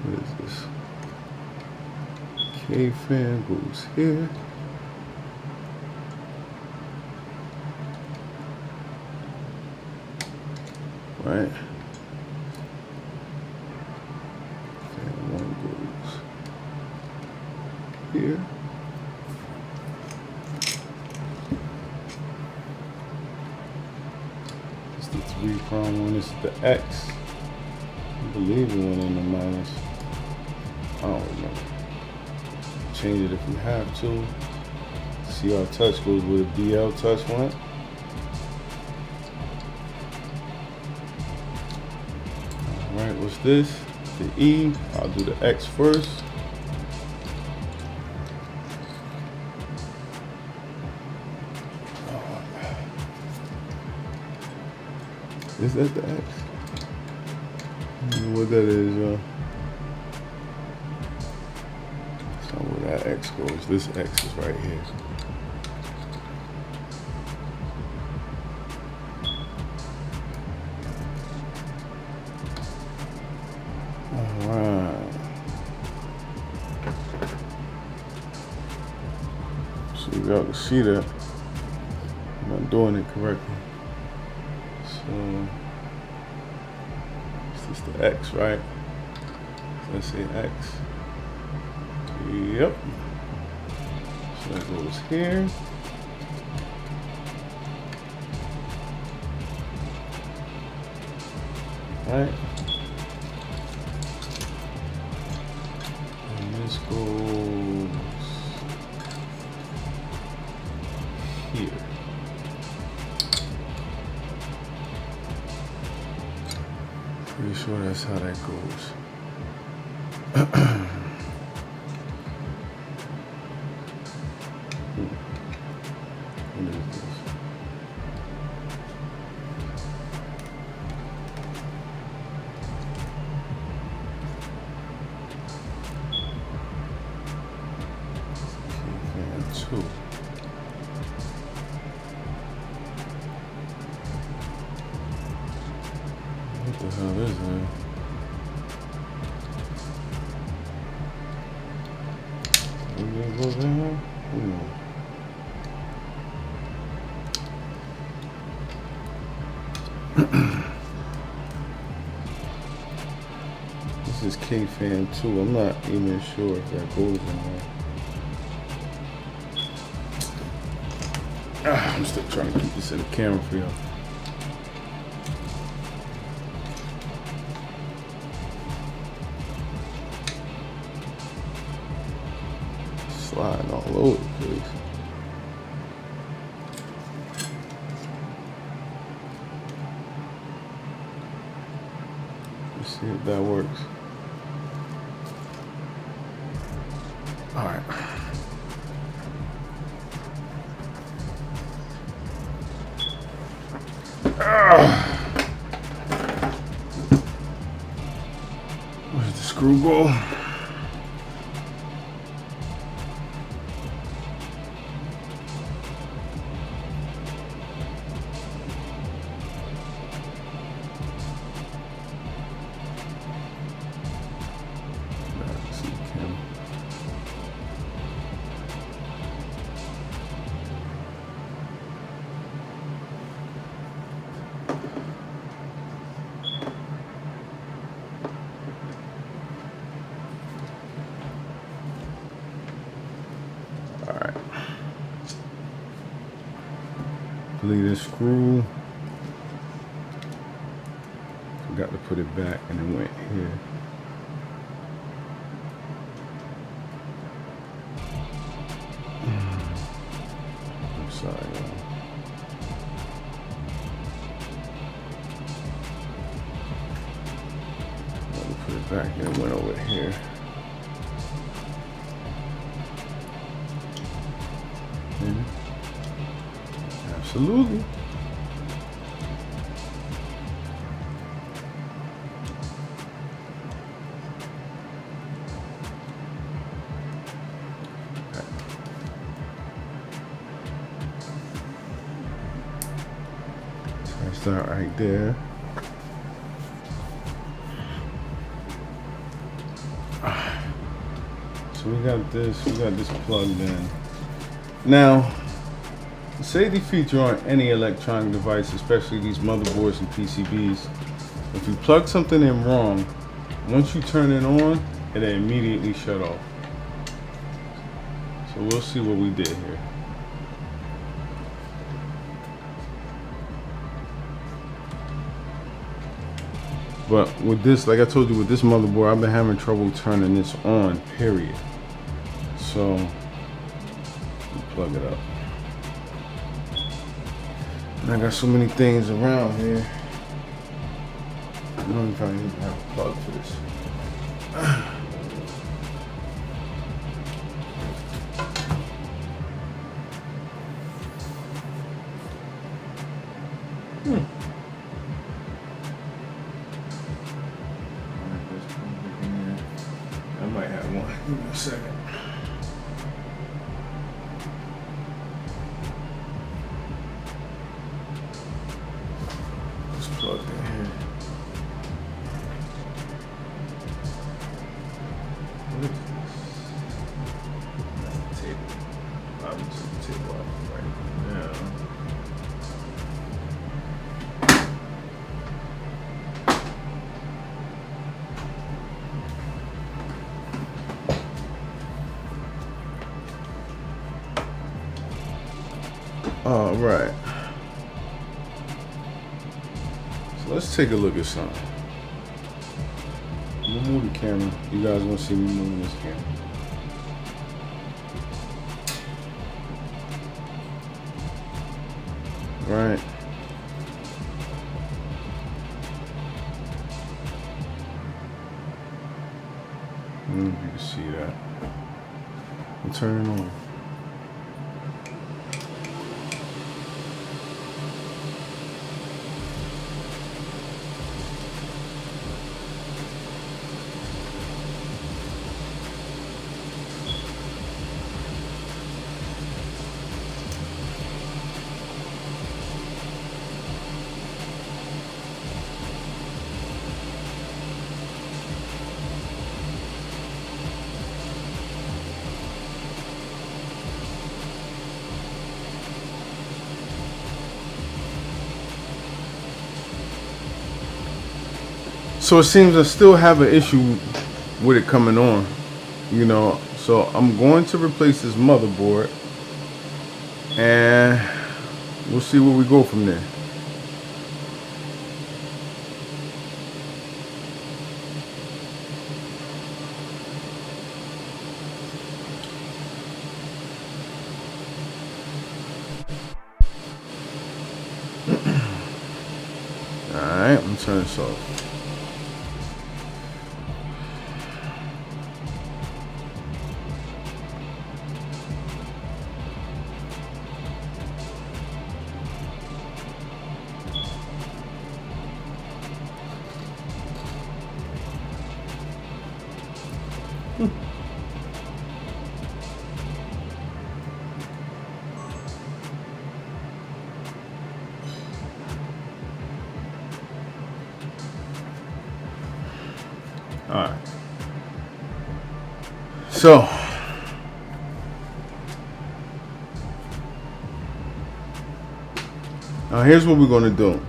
What is this? K fan goes here. Right. Fan 1 goes here. It's the 3-prong one. This is the X. I believe it went in the minus. I don't remember. Change it if you have to. See our touch goes with a DL touch went. Alright, what's this? The E. I'll do the X first. Is that the X? I don't know what that is, y'all. Where that X goes. This X is right here. Alright. So y'all can see that I'm not doing it correctly. So is this the X, right? So let's say X. Yep. So that goes here. Right. this goes here. Pretty sure that's how that goes. What is this? Two. What the hell is that? It goes in here? This is K-Fan 2. I'm not even sure if that goes in there. I'm still trying to keep this in the camera for y'all. Sliding all over the place. Let's see if that works. All right. Where's the screw go? This screw, forgot to put it back and it went here. I'm sorry, y'all. Let me put it back and it went over here. Absolutely. That's that right there. So we got this plugged in. Now, the safety feature on any electronic device, especially these motherboards and PCBs, if you plug something in wrong, once you turn it on, it'll immediately shut off. So we'll see what we did here. But with this, like I told you, with this motherboard, I've been having trouble turning this on, period. So, plug it up. And I got so many things around here. I don't even need to have a plug for this. I might have one. Give me a second. It's plugged in here. What is this? Table. I'm just going to table off right now. All right. So let's take a look at something. I'm gonna move the camera. You guys gonna see me moving this camera. right? I don't know if you can see that. I'm turning on. So it seems I still have an issue with it coming on, you know. So I'm going to replace this motherboard, and we'll see where we go from there. Alright, I'm gonna turn this off. Alright. So now here's what we're gonna do.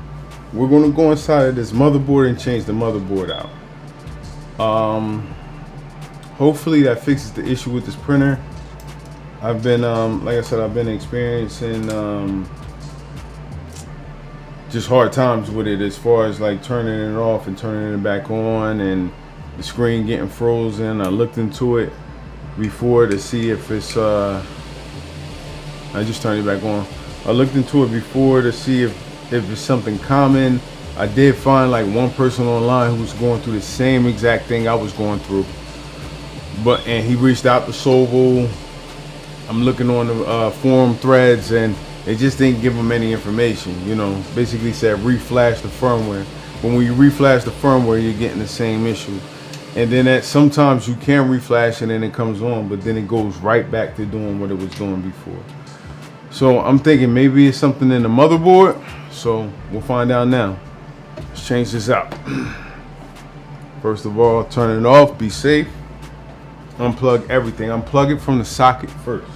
We're gonna go inside of this motherboard and change the motherboard out. Hopefully that fixes the issue with this printer. I've been like I said, I've been experiencing just hard times with it, as far as like turning it off and turning it back on, and the screen getting frozen. I looked into it before to see if it's I just turned it back on. I looked into it before to see if it's something common. I did find like one person online who was going through the same exact thing I was going through, and he reached out to Sovol. I'm looking on the forum threads, and they just didn't give him any information. You know, basically said reflash the firmware. When you reflash the firmware, you're getting the same issue. And then sometimes you can reflash and then it comes on, but then it goes right back to doing what it was doing before. So I'm thinking maybe it's something in the motherboard. So we'll find out now. Let's change this out. First of all, turn it off, be safe. Unplug everything. Unplug it from the socket first.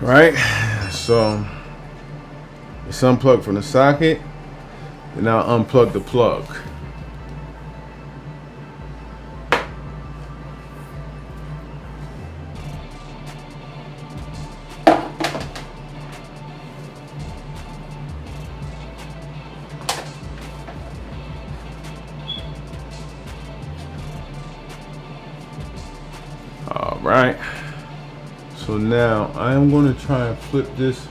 Right, so it's unplugged from the socket, and now unplug the plug. All right. So now I am going to try and flip this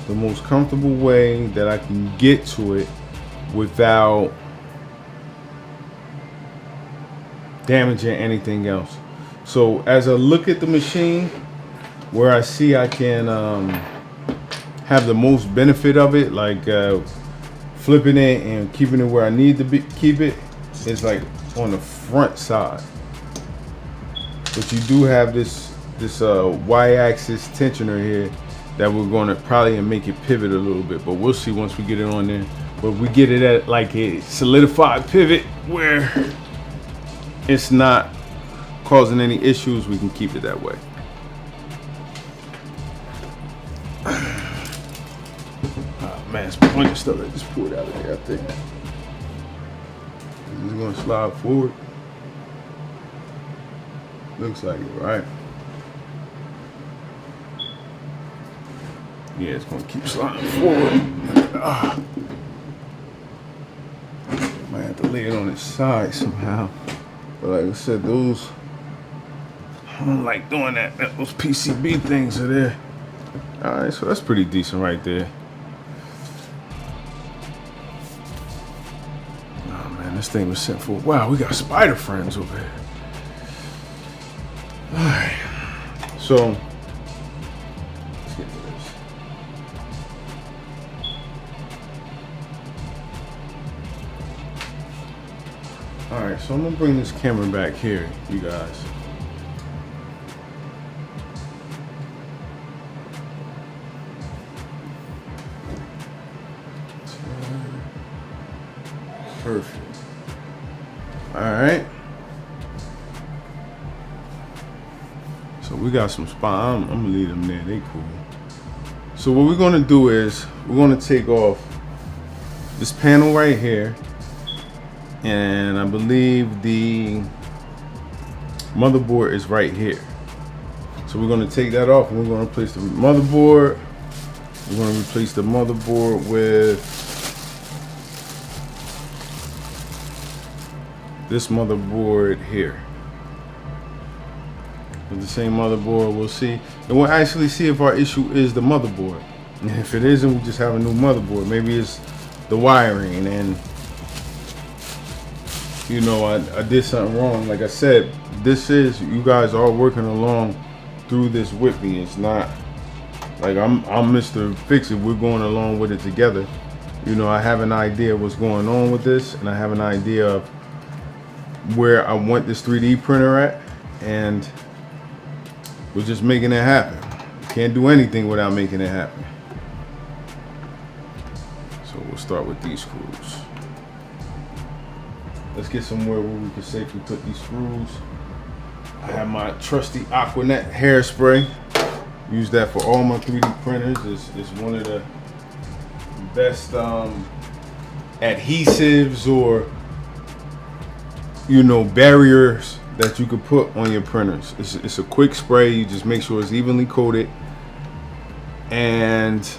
the most comfortable way that I can get to it without damaging anything else. So as I look at the machine, where I see I can have the most benefit of it, like flipping it and keeping it where I need to keep it, is like on the front side. But you do have this y-axis tensioner here that we're going to probably make it pivot a little bit, but we'll see once we get it on there. But we get it at like a solidified pivot where it's not causing any issues, we can keep it that way. Oh man, it's a bunch of stuff I just pulled out of there, I think. This is going to slide forward. Looks like it, right? Yeah, it's gonna keep sliding forward. Might have to lay it on its side somehow. But like I said, those, I don't like doing that. Those PCB things are there. All right, so that's pretty decent right there. Oh man, this thing was sent for. Wow, we got spider friends over here. All right, so let's get to this. All right, so I'm gonna bring this camera back here, you guys. Perfect. All right. So we got some spot. I'm gonna leave them there. They cool. So what we're gonna do is we're gonna take off this panel right here, and I believe the motherboard is right here. So we're gonna take that off, and we're gonna replace the motherboard. We're gonna replace the motherboard with this motherboard here. With the same motherboard, we'll see. And we'll actually see if our issue is the motherboard. And if it isn't, we just have a new motherboard. Maybe it's the wiring, and you know, I did something wrong. Like I said, this is, you guys are working along through this with me. It's not like I'm Mr. Fix It. We're going along with it together. You know, I have an idea what's going on with this, and I have an idea of where I want this 3D printer at, and we're just making it happen. Can't do anything without making it happen. So we'll start with these screws. Let's get somewhere where we can safely put these screws. I have my trusty Aquanet hairspray. Use that for all my 3D printers. It's one of the best adhesives or, you know, barriers that you could put on your printers. It's a quick spray. You just make sure it's evenly coated, and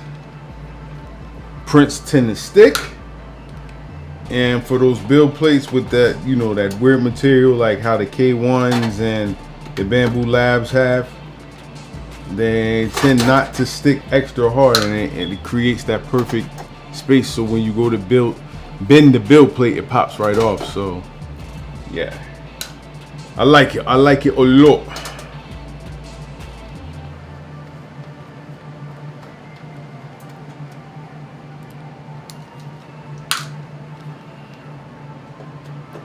prints tend to stick. And for those build plates with that, you know, that weird material like how the K1s and the Bamboo Labs have, they tend not to stick extra hard, and it creates that perfect space. So when you go to bend the build plate, it pops right off. So yeah, I like it. I like it a lot.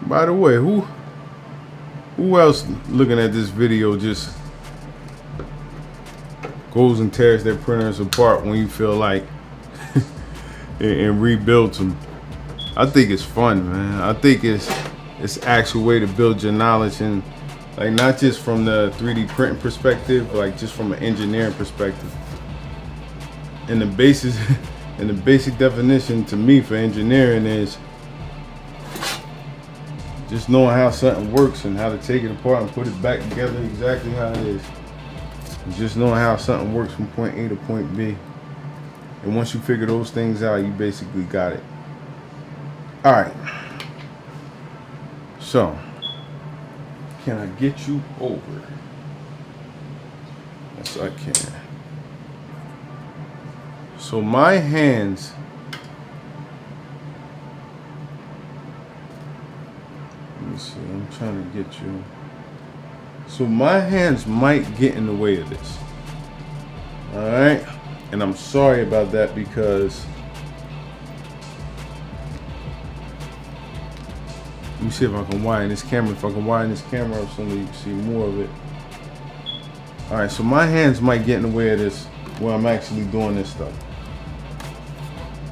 By the way, who else looking at this video just goes and tears their printers apart when you feel like and rebuilds them? I think it's fun, man. I think it's actual way to build your knowledge, and like not just from the 3D printing perspective, like just from an engineering perspective. And the basis and the basic definition to me for engineering is just knowing how something works and how to take it apart and put it back together exactly how it is. Just knowing how something works from point A to point B. And once you figure those things out, you basically got it. All right. So, can I get you over? Yes, I can. So my hands, let me see, I'm trying to get you. So my hands might get in the way of this. All right. And I'm sorry about that, because let me see if I can widen this camera. If I can widen this camera up so that you can see more of it. All right, so my hands might get in the way of this where I'm actually doing this stuff.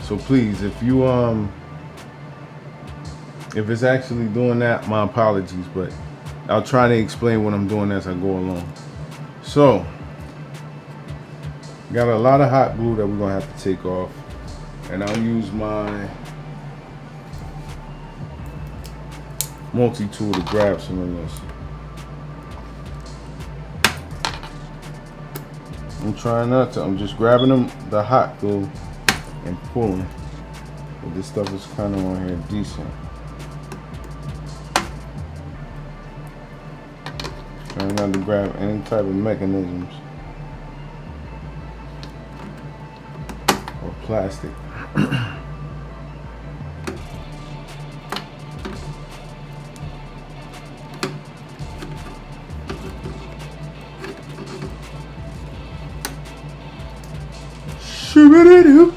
So please, if it's actually doing that, my apologies, but I'll try to explain what I'm doing as I go along. So, got a lot of hot glue that we're gonna have to take off, and I'll use my multi-tool to grab some of this. I'm trying not to, I'm just grabbing the hot glue and pulling. But this stuff is kind of on here decent. Trying not to grab any type of mechanisms or plastic. Shoo-ba-dee-doo.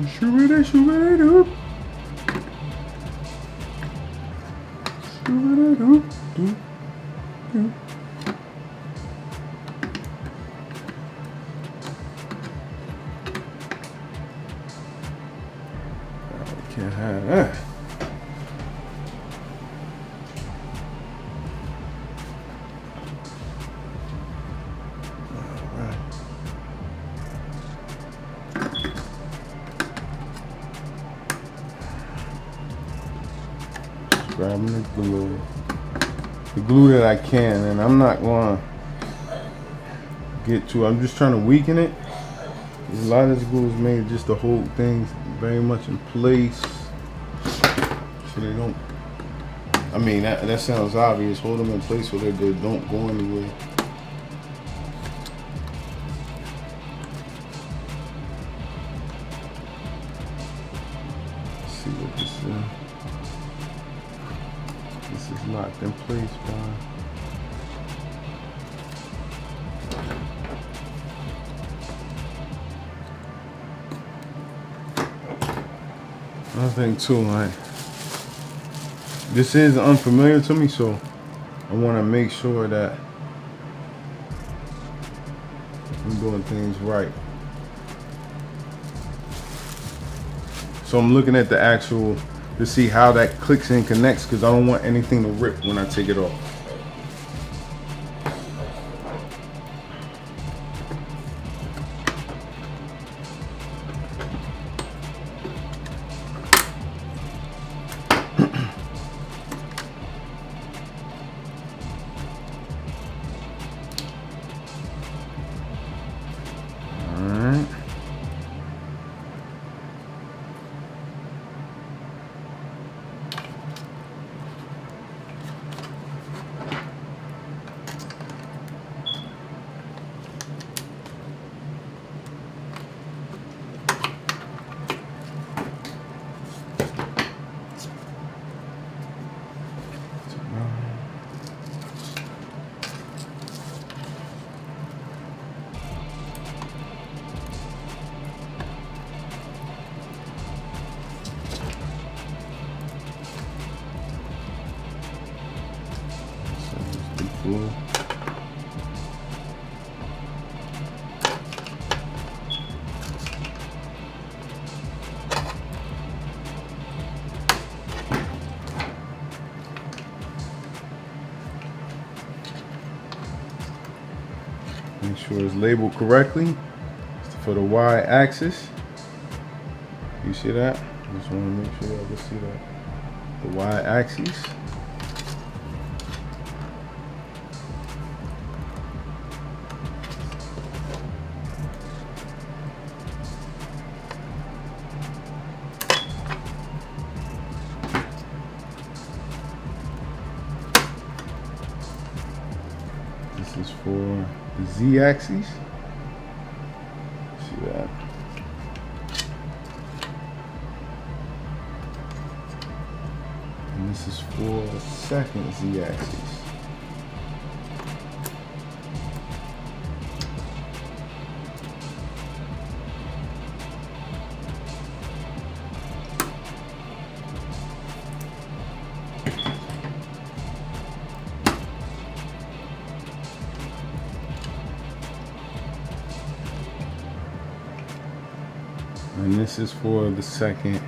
Shoo-ba-dee, shoo-ba-dee-doo. Shoo-ba-dee-doo. Can't have that. Grabbing the glue that I can, and I'm not going to get to. I'm just trying to weaken it. A lot of this glue is made just to hold things very much in place, so they don't. I mean, that sounds obvious. Hold them in place so that they don't go anywhere. Let's see what this is. This is locked in place, boy. Another thing too, like, this is unfamiliar to me, so I want to make sure that I'm doing things right. So I'm looking at the actual to see how that clicks and connects, because I don't want anything to rip when I take it off. Make sure it's labeled correctly. It's for the Y-axis. You see that? Just want to make sure I can see that. The Y-axis. This is for the Z-axis. See that? And this is for the second Z-axis. And this is for the second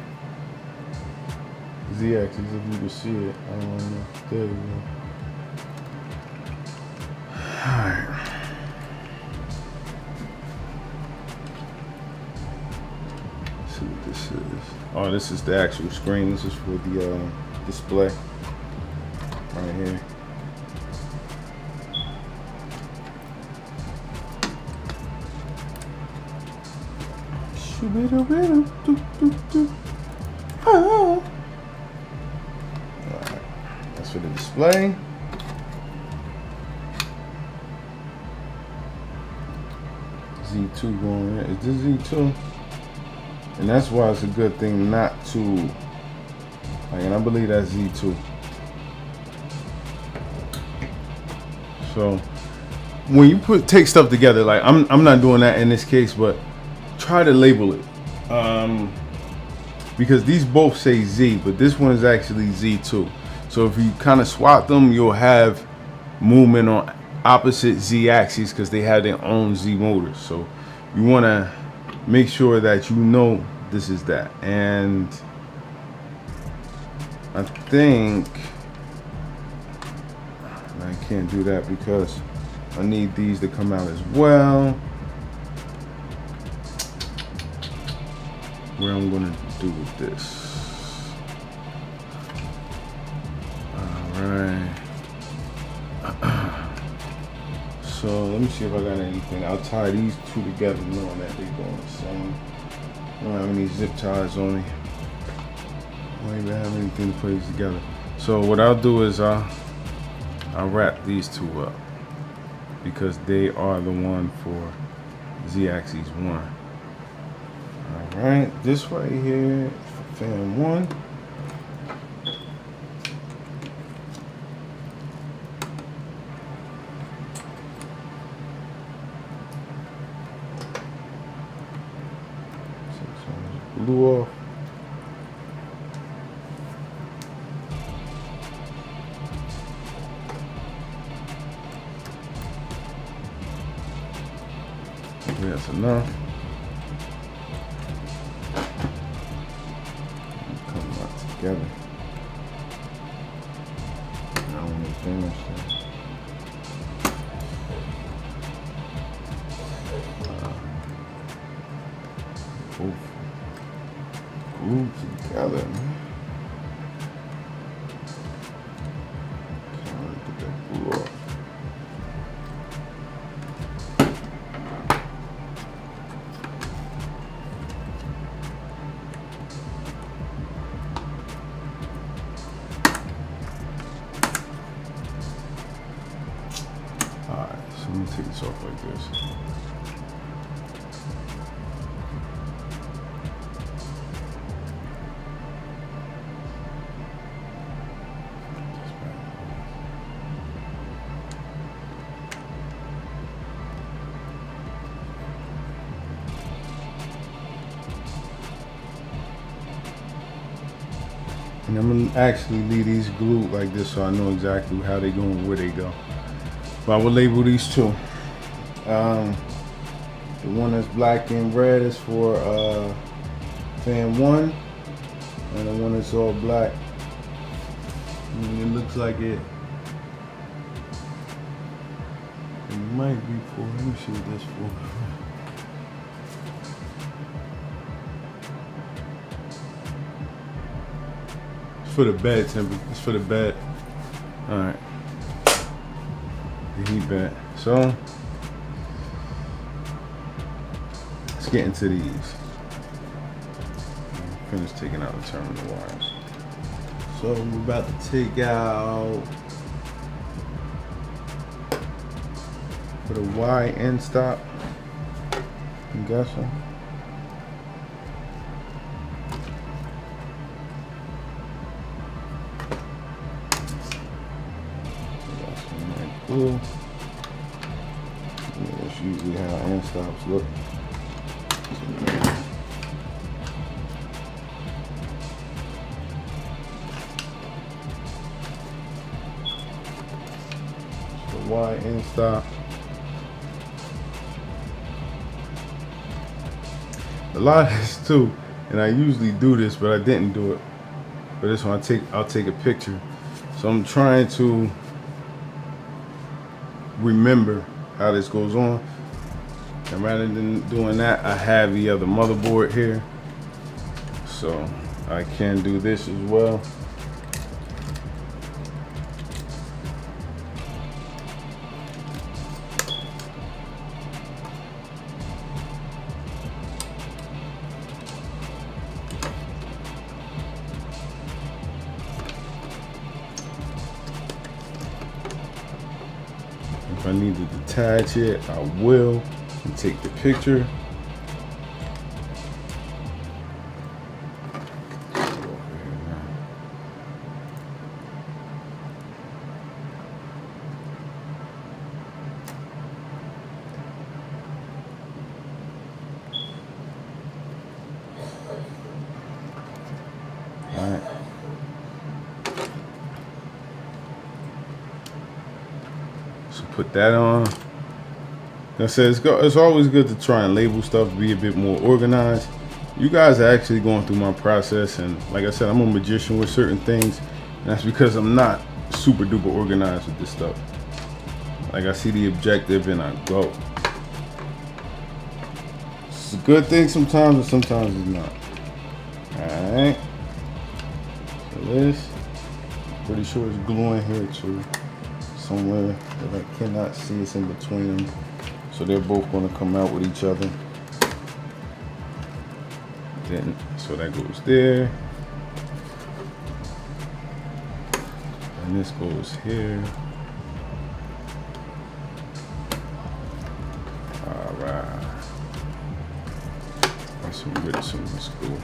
Z-axis, if you can see it. I don't know. There we go. Alright. Let's see what this is. Oh, this is the actual screen. This is for the display. Right here. display. Z2 going in. Is this Z2? And that's why it's a good thing not to, like, and I believe that's Z2. So when you take stuff together, like I'm not doing that in this case, but try to label it. Because these both say Z, but this one is actually Z2. So if you kind of swap them, you'll have movement on opposite Z axes because they have their own Z motors. So you want to make sure that you know this is that. And I think I can't do that because I need these to come out as well. Where I'm gonna do with this. Alright. So let me see if I got anything. I'll tie these two together knowing that they're going the same. I don't have any zip ties on me. I don't even have anything to put these together. So what I'll do is I'll wrap these two up because they are the one for Z-axis 1. Alright, this right here for fan 1. Glue off. That's enough. Come out together. Now I'm gonna finish this. Glued together, man. Okay, get that glue off. Alright, so let me take this off like this. And I'm gonna actually leave these glued like this so I know exactly how they go and where they go. But I will label these two. The one that's black and red is for fan 1, and the one that's all black, and it looks like it might be for, let me see what that's for. For the bed temper. It's for the bed. Alright. The heat bed. So let's get into these. Finish taking out the terminal wires. So we're about to take out for the Y end stop. You got some? Cool. Yeah, that's usually how end stops look. So Y end stop. A lot of this too, and I usually do this, but I didn't do it. For this one, I'll take a picture. So I'm trying to remember how this goes on, and rather than doing that, I have the other motherboard here, so I can do this as well. If I need to detach it, I will, and take the picture. So put that on. Like I said, it's always good to try and label stuff, be a bit more organized. You guys are actually going through my process, and like I said, I'm a magician with certain things, and that's because I'm not super duper organized with this stuff. Like, I see the objective and I go. It's a good thing sometimes, and sometimes it's not. Alright. So this, pretty sure it's glue in here too. Somewhere that I cannot see, it's in between them. So they're both going to come out with each other. Then, so that goes there. And this goes here. Alright. That's some good, that's cool.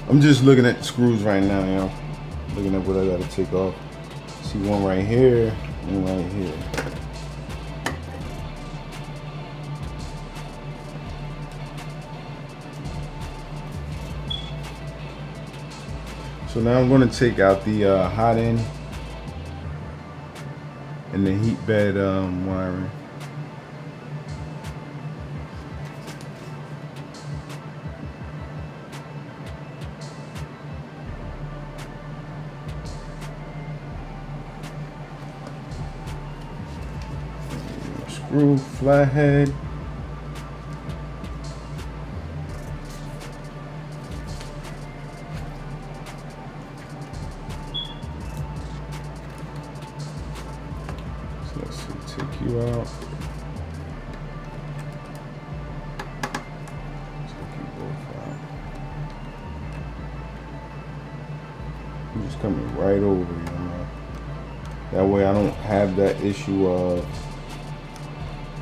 I'm just looking at the screws right now, you know. Looking at what I gotta take off. See one right here, and right here. So now I'm gonna take out the hot end and the heat bed wiring. Screw, flathead. So let's see, take you out. Take you both out. I'm just coming right over, you know. That way I don't have that issue of,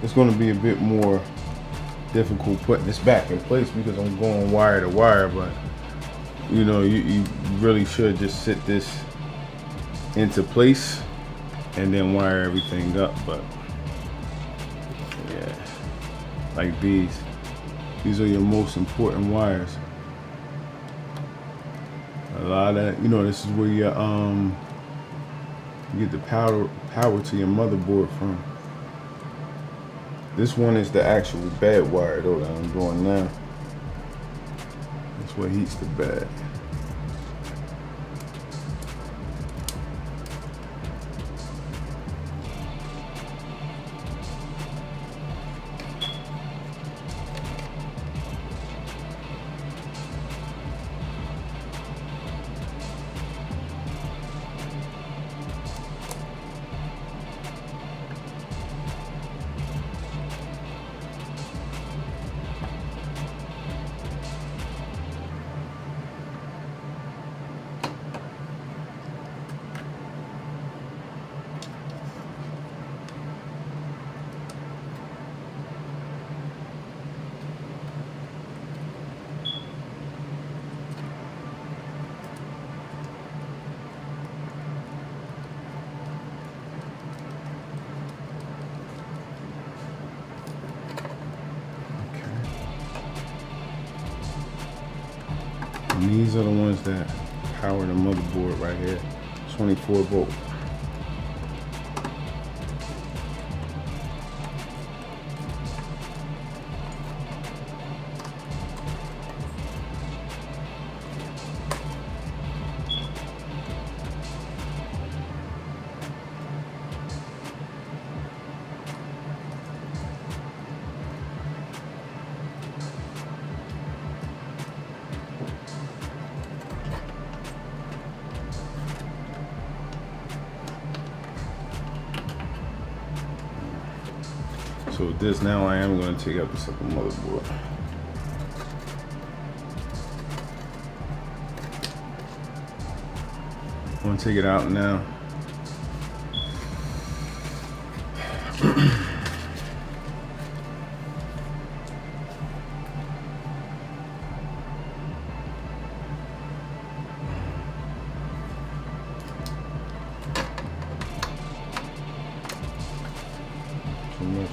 it's going to be a bit more difficult putting this back in place because I'm going wire to wire, but you know, you really should just sit this into place and then wire everything up. But yeah, like these are your most important wires. A lot of, you know, this is where you get the power to your motherboard from. This one is the actual bed wire though that I'm doing now. That's what heats the bed. And these are the ones that power the motherboard right here, 24 volt. So this now I am going to take out the second motherboard. I'm going to take it out now.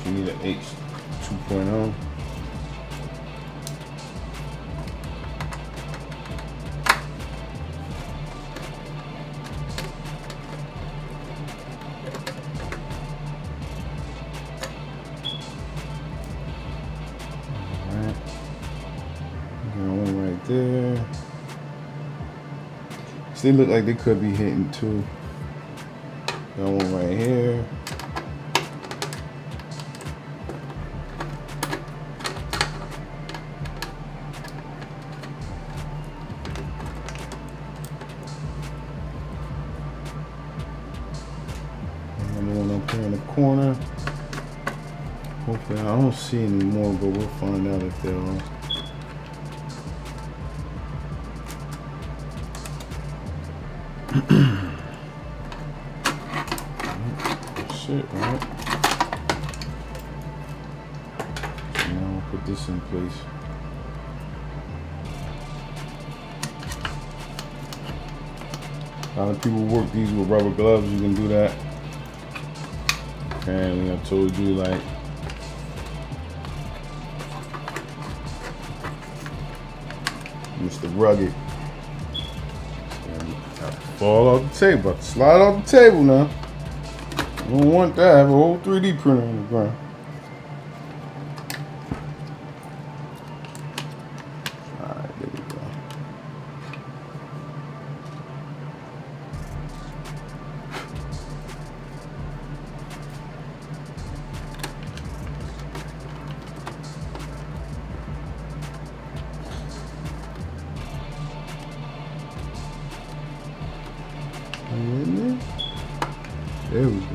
You need an H 2.0. Alright. Got one right there. So they look like they could be hitting two. Got one right here. In the corner. Hopefully, I don't see any more, but we'll find out if there are. That's it, right? So now we'll put this in place. A lot of people work these with rubber gloves. You can do that. Apparently, I told you, like, Mr. Rugged. Fall off the table. About to slide off the table now. I don't want that. I have a whole 3D printer on the ground. Alright, there we go. There we go.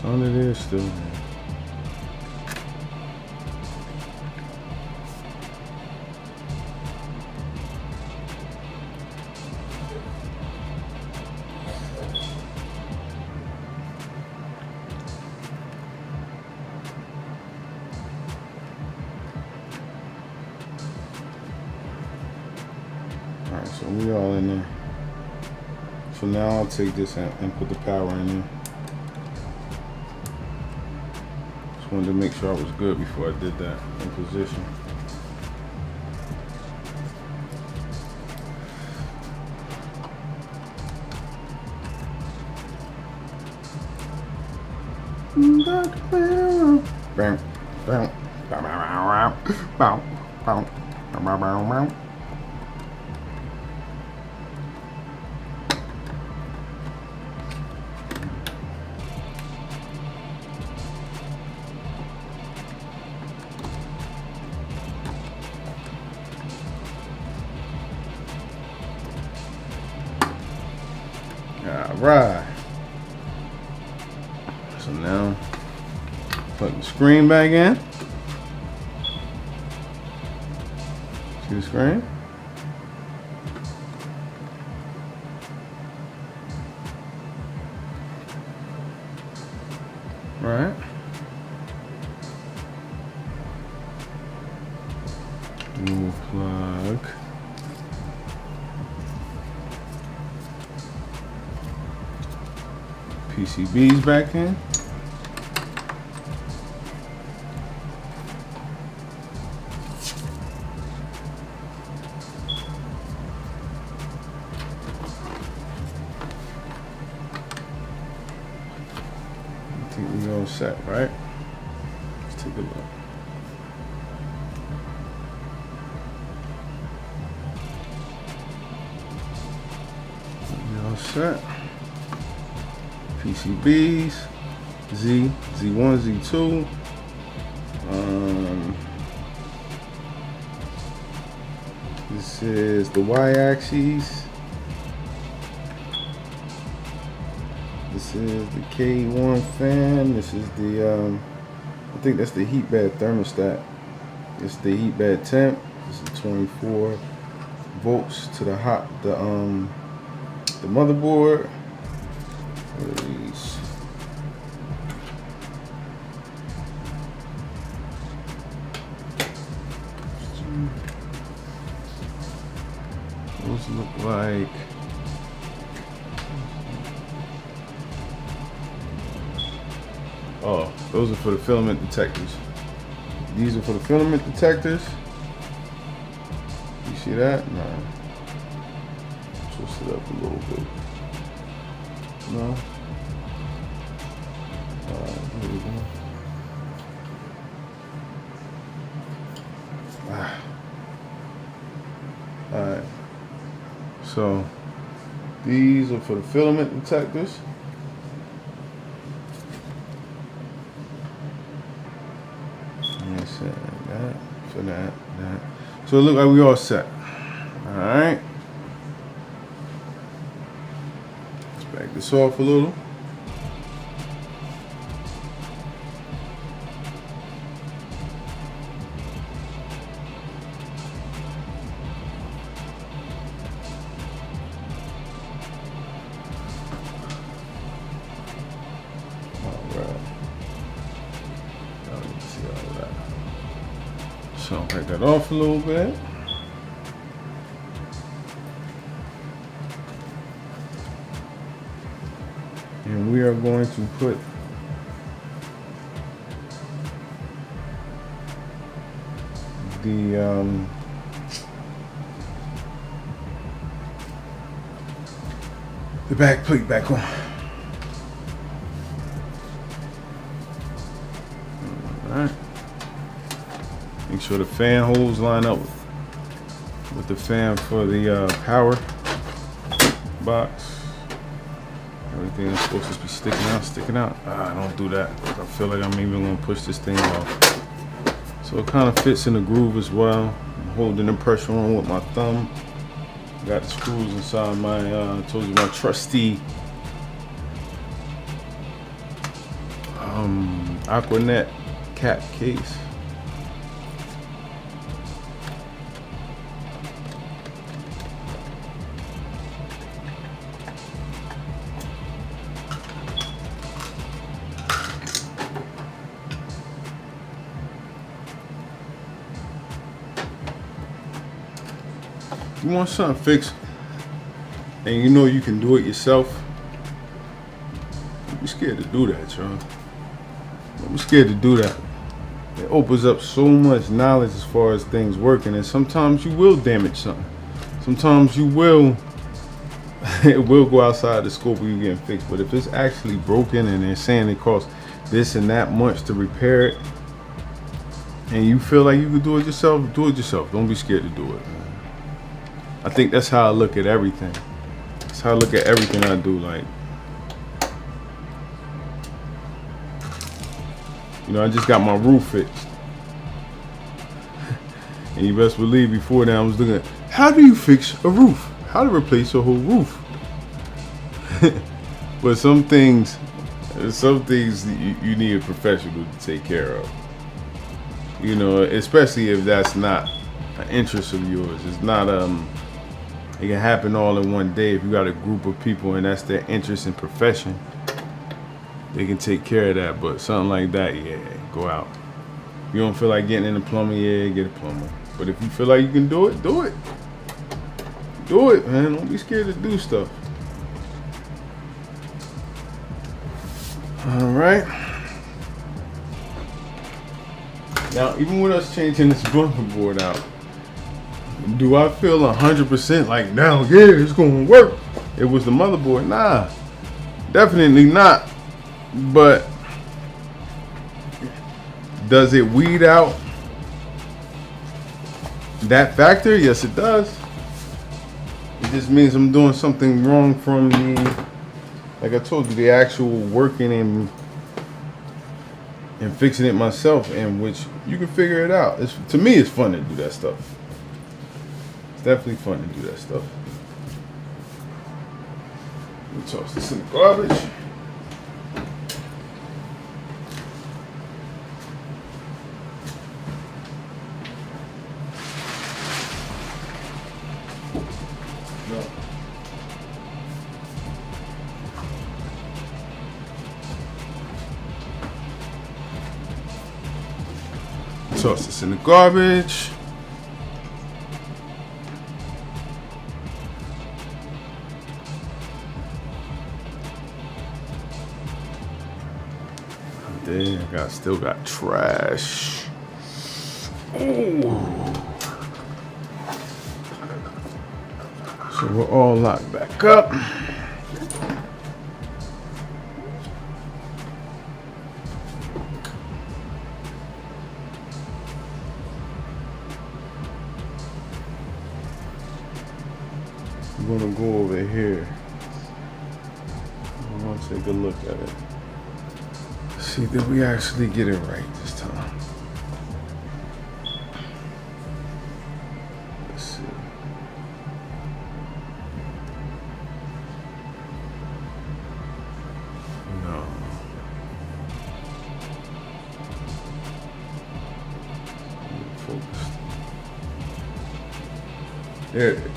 Some of it is still there. Alright, so we all in there. So now I'll take this and put the power in there. Wanted to make sure I was good before I did that in position. Alright. So now put the screen back in. See the screen? Right. New plug. PCBs back in. I think we're all set, right? Let's take a look. We're all set. PCBs, Z1, Z2. This is the Y-axis. This is the K1 fan. This is the, I think that's the heat bed thermostat. It's the heat bed temp. This is 24 volts to the the motherboard. These. Those look like those are for the filament detectors. These are for the filament detectors. You see that? No. Twist it up a little bit. No. Here we go. Alright. So these are for the filament detectors. That for that. So it looks like we all set. Alright. Let's back this off a little. So back that off a little bit. And we are going to put the back plate back on. Alright. Make sure the fan holes line up with the fan for the power box. Everything is supposed to be sticking out. Don't do that. I feel like I'm even gonna push this thing off. So it kind of fits in the groove as well. I'm holding the pressure on with my thumb. Got the screws inside my, told you, my trusty Aquanet cap case. You want something fixed and you know you can do it yourself, don't be scared to do that, y'all. Don't be scared to do that. It opens up so much knowledge as far as things working, and sometimes you will damage something. Sometimes you will, it will go outside the scope of you getting fixed. But if it's actually broken and they're saying it costs this and that much to repair it, and you feel like you can do it yourself, do it yourself. Don't be scared to do it, man. I think that's how I look at everything. That's how I look at everything I do. Like, you know, I just got my roof fixed. And you best believe before that I was looking at, how do you fix a roof? How to replace a whole roof? But some things you need a professional to take care of. You know, especially if that's not an interest of yours. It's not, it can happen all in one day. If you got a group of people and that's their interest and profession, they can take care of that. But something like that, yeah, go out. You don't feel like getting in the plumber, yeah, get a plumber. But if you feel like you can do it, do it. Do it, man. Don't be scared to do stuff. All right. Now, even with us changing this motherboard out, do I feel 100% like now, yeah, it's gonna work? It was the motherboard. Nah, definitely not. But does it weed out that factor? Yes, it does. It just means I'm doing something wrong from the, like I told you, the actual working and fixing it myself, in which you can figure it out. To me, it's fun to do that stuff. It's definitely fun to do that stuff. Let me toss this in the garbage. Toss this in the garbage. There, I still got trash. Ooh. So we're all locked back up. I'm gonna go over here. I want to take a look at it. See, did we actually get it right this time? Let's see. No. Focused. There it is.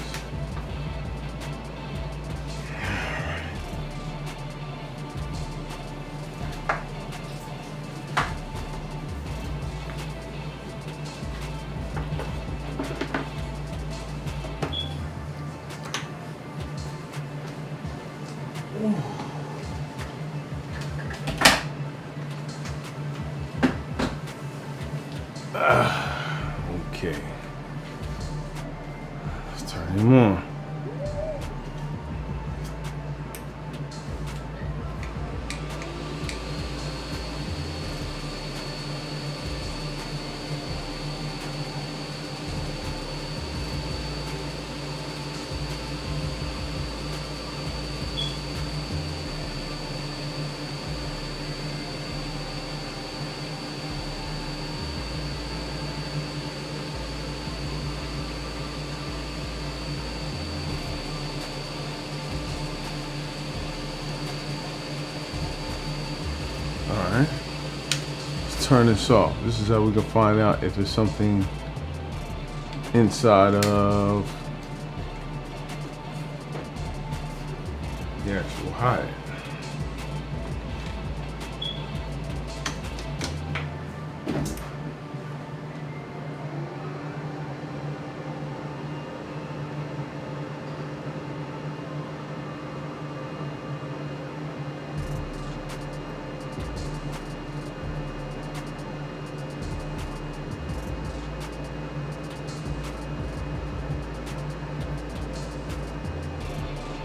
Okay. Let's turn him on. Alright, let's turn this off. This is how we can find out if it's something inside of the actual hide.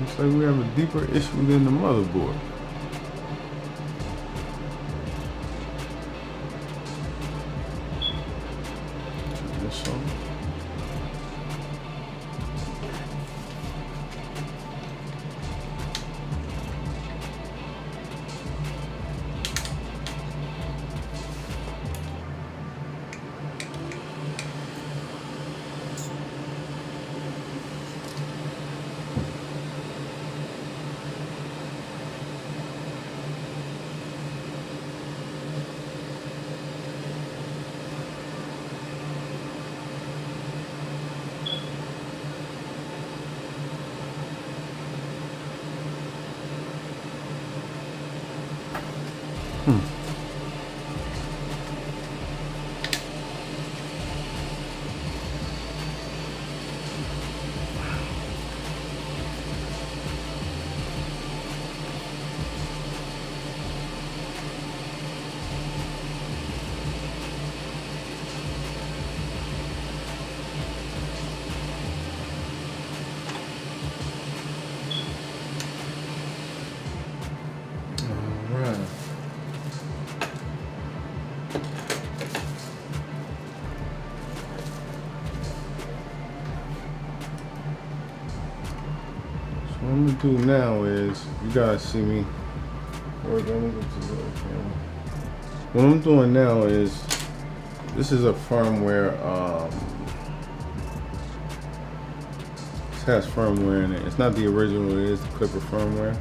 Looks like we have a deeper issue than the motherboard. Turn this on. do now is, you guys see me work. What I'm doing now is, this is a firmware, this has firmware in it. It's not the original, it is the Clipper firmware.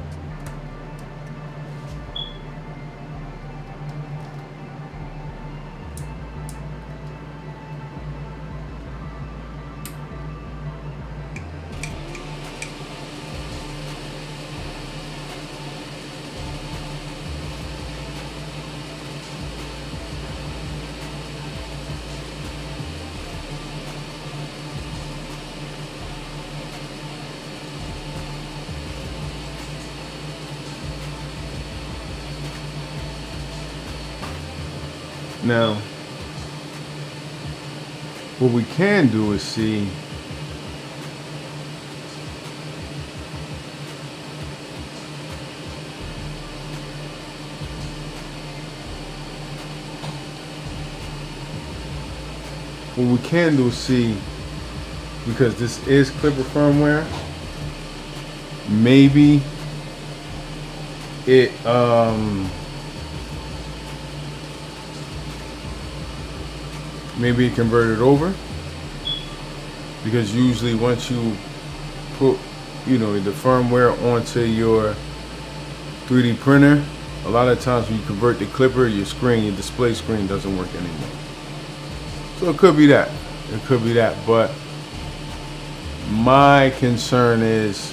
Now, what we can do is see because this is Clipper firmware, maybe it maybe it converted over, because usually once you put, you know, the firmware onto your 3D printer, a lot of times when you convert the Clipper, your display screen doesn't work anymore. So it could be that. It could be that. But my concern is,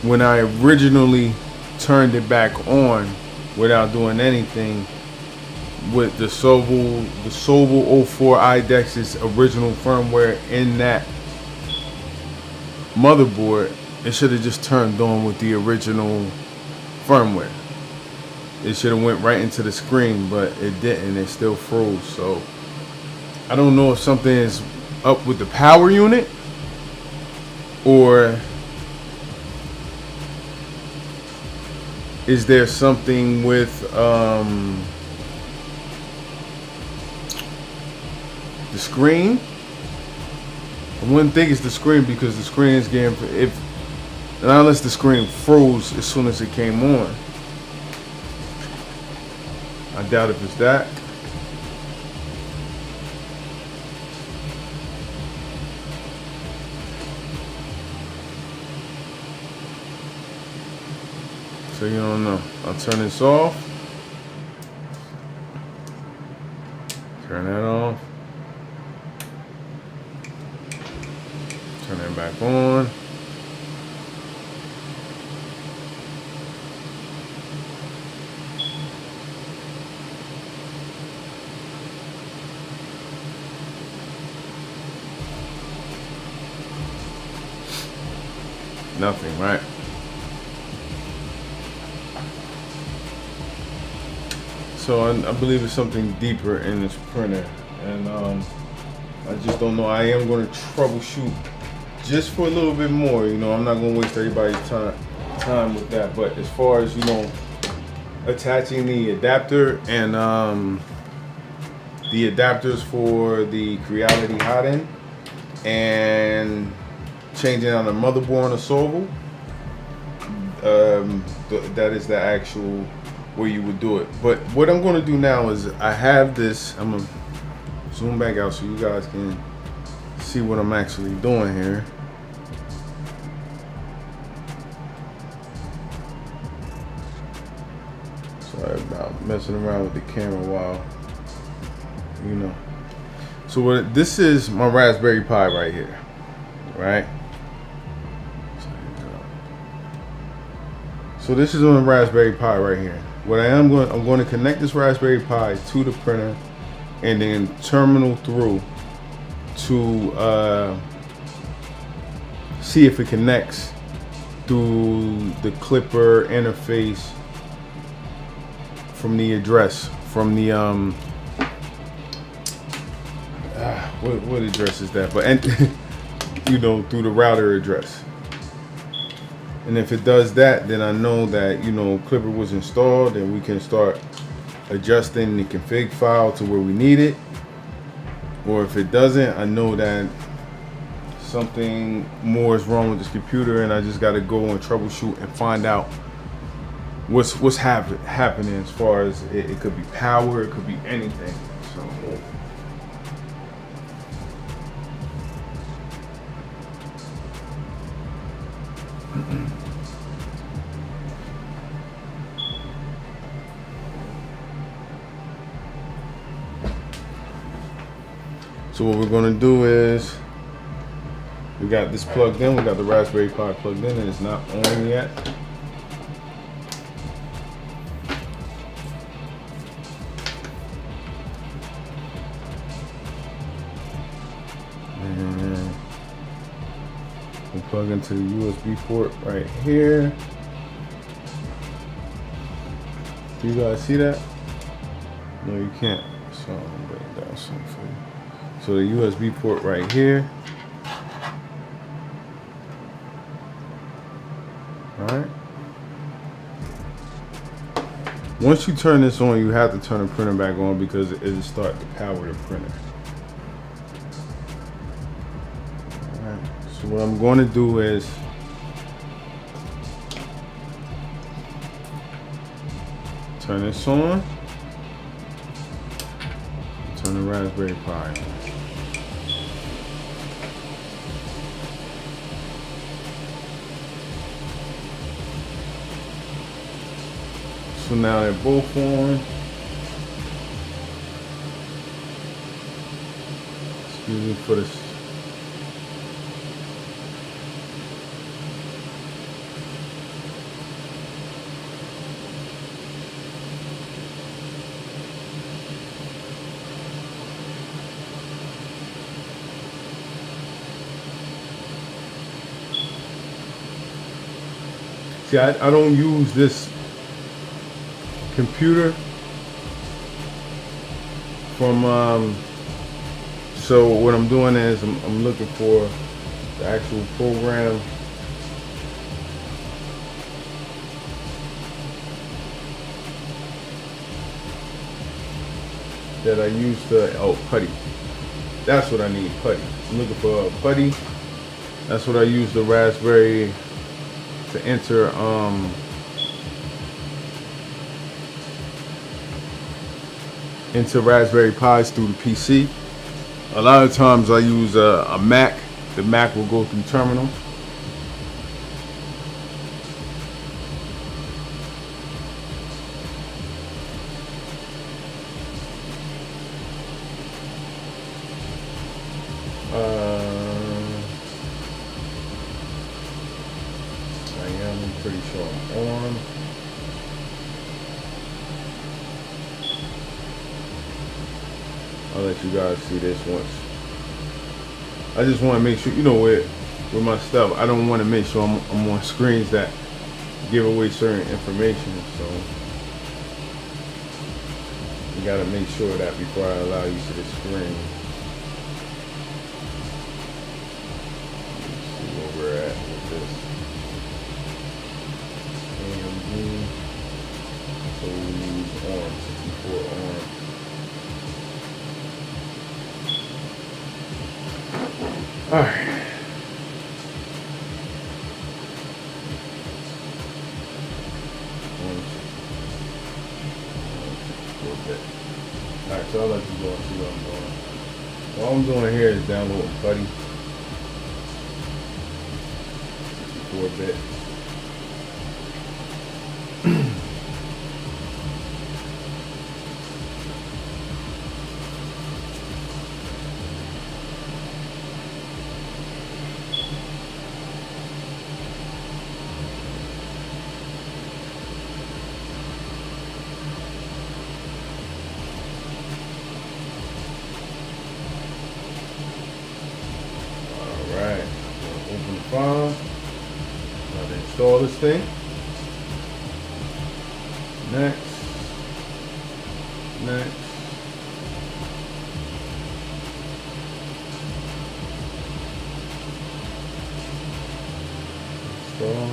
when I originally turned it back on without doing anything, with the Sovol 04 IDEX's original firmware in that motherboard, it should have just turned on with the original firmware. It should have went right into the screen, but it didn't. It still froze. So I don't know if something is up with the power unit, or is there something with the screen. I wouldn't think it's the screen, because the screen is getting, unless the screen froze as soon as it came on. I doubt if it's that. So you don't know. I'll turn this off. Turn that off. Turn that back on. Nothing, right? So I believe it's something deeper in this printer, and I just don't know. I am going to troubleshoot just for a little bit more. You know, I'm not going to waste everybody's time with that. But as far as, you know, attaching the adapter and the adapters for the Creality hot end, and changing out the motherboard on the Sovol, that is the actual where you would do it. But what I'm going to do now is, I have this, I'm going to zoom back out so you guys can see what I'm actually doing here. Sorry about messing around with the camera while, you know. So what this is, my Raspberry Pi right here, right? So this is on the Raspberry Pi right here. What I'm going to connect this Raspberry Pi to the printer, and then terminal through to see if it connects through the Clipper interface from the address, from the what address is that? But you know, through the router address. And if it does that, then I know that, you know, Clipper was installed, and we can start adjusting the config file to where we need it. Or if it doesn't, I know that something more is wrong with this computer, and I just got to go and troubleshoot and find out what's happening as far as it could be power, it could be anything. So what we're gonna do is, we got this plugged in, we got the Raspberry Pi plugged in, and it's not on yet. And we'll plug into the USB port right here. Do you guys see that? No, you can't. So I'm gonna break down something for you. So the USB port right here. Alright. Once you turn this on, you have to turn the printer back on because it'll start to power the printer. Alright. So what I'm going to do is turn this on. Turn the Raspberry Pi on. So now they're both on. Excuse me for this. See, I don't use this computer from so what I'm doing is I'm looking for the actual program that I use to, oh, putty. That's what I need, putty. I'm looking for a putty. That's what I use the Raspberry to enter into Raspberry Pis through the PC. A lot of times I use a Mac. The Mac will go through terminal. I'm pretty sure I'm on. I'll let you guys see this once. I just want to make sure, you know, with my stuff, I don't want to make sure I'm on screens that give away certain information. So you got to make sure of that before I allow you to the screen. Let's see where we're at with this. AMD. So we use ARM 64 ARM. All right. Alright, so I'll let you go and see what I'm doing. All I'm doing here is downloading Putty 64-bit. Open the file. Now to install this thing. Next. Next. Install.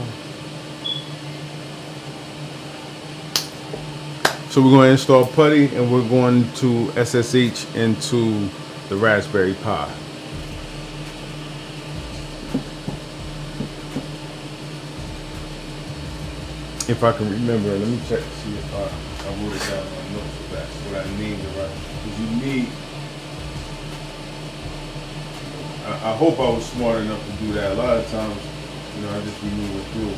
So we're going to install Putty, and we're going to SSH into the Raspberry Pi. If I can remember, let me check to see if I wrote it down on my notes if that's what I named it right. Because you need, I hope I was smart enough to do that. A lot of times, you know, I just remove it through.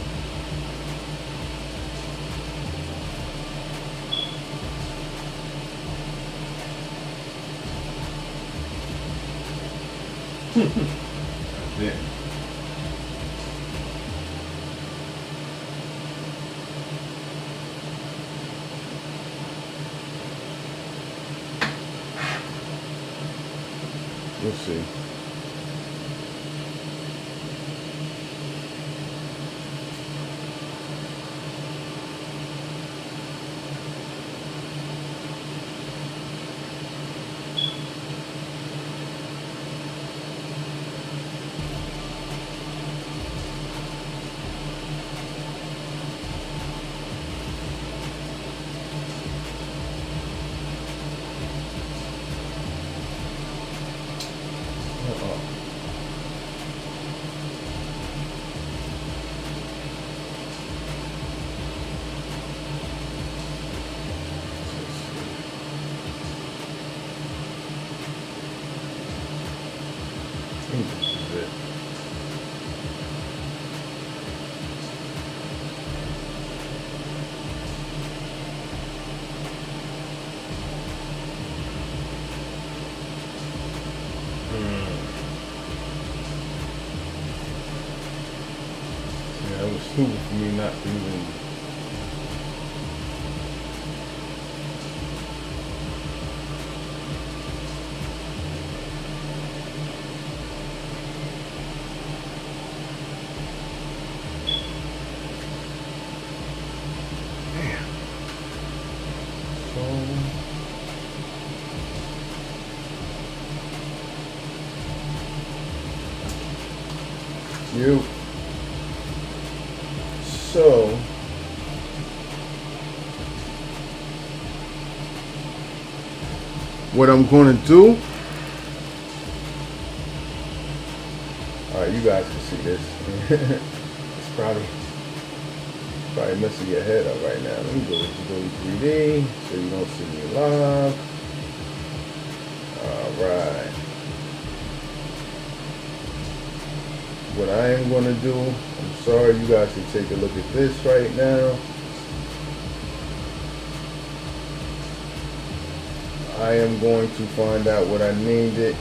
That's it. We'll see. Yeah, it was stupid for me not to even. You. So what I'm going to do, all right, you guys can see this. It's probably messing your head up right now. Let me go to Jedovi 3D so you don't see me live. All right. What I am going to do, I'm sorry, you guys can take a look at this right now. I am going to find out what I named it.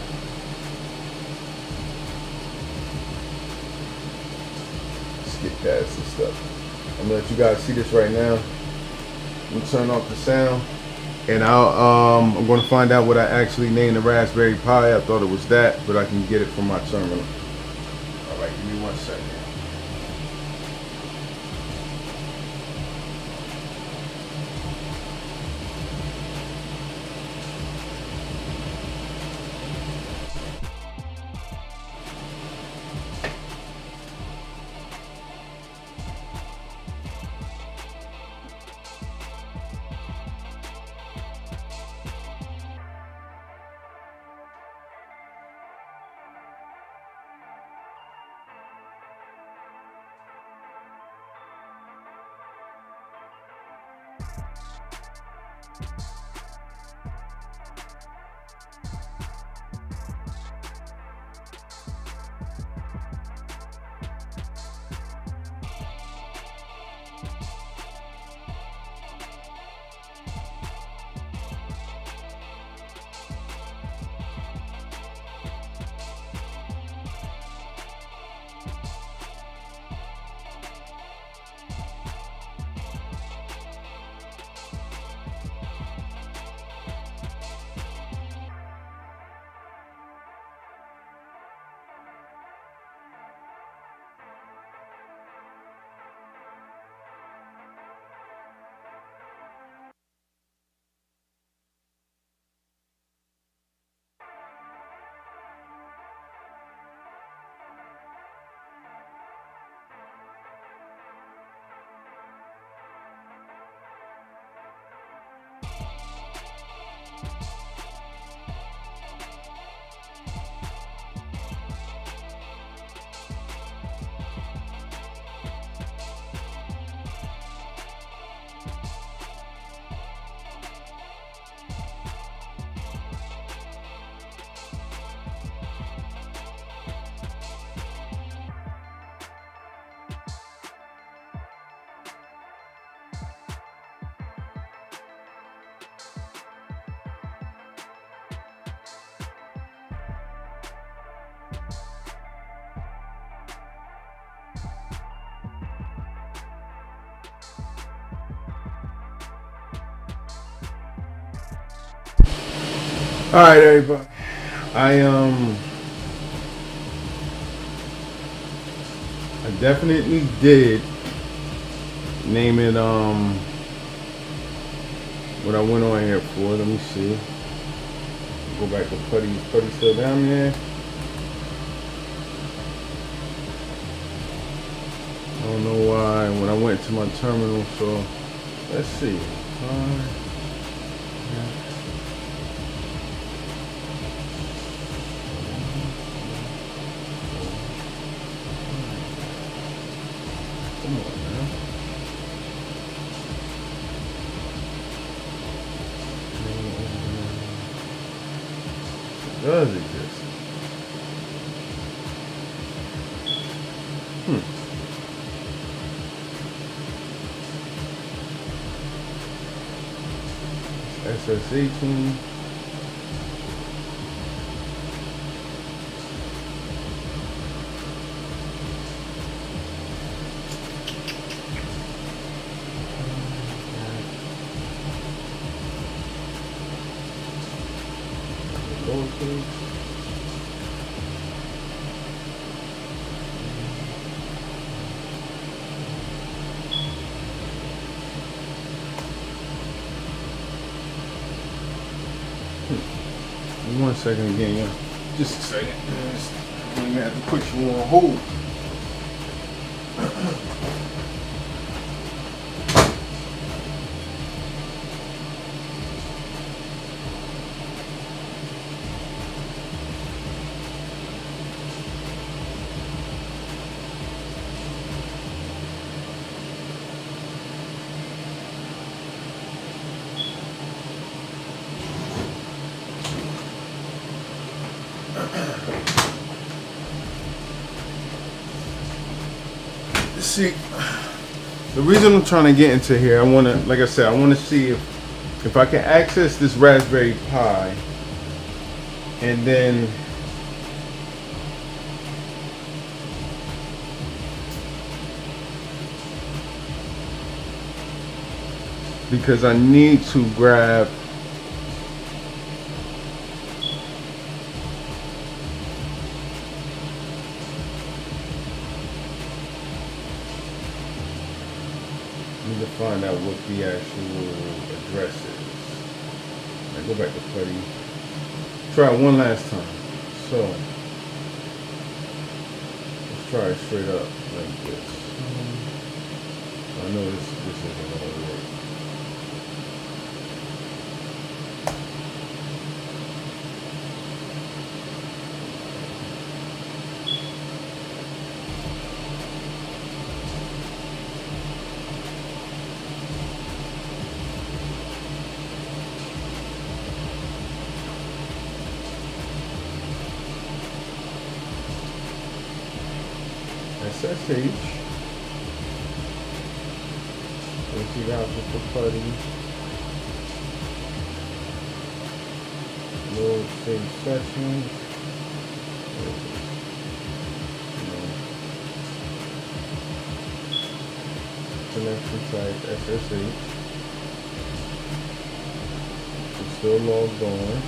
Skip past this stuff. I'm going to let you guys see this right now. I'm going to turn off the sound. And I'm going to find out what I actually named the Raspberry Pi. I thought it was that, but I can get it from my terminal. All right, give me 1 second. right, everybody. I definitely did name it what I went on here for. Let me see. Go back to Putty. Putty still down there. I don't know why when I went to my terminal, so let's see. Come on, man. It does exist. SS18. One second again, yeah. Just a second. I'm gonna have to put you on hold. See, the reason I'm trying to get into here, I want to, like I said, I want to see if I can access this Raspberry Pi, and then because I need to grab find out what the actual address is. I go back to Putty. Try it one last time. So let's try it straight up like this. I know this isn't gonna work. SSH, empty router for Putty, load save sessions, connection type SSH, it's still logged on.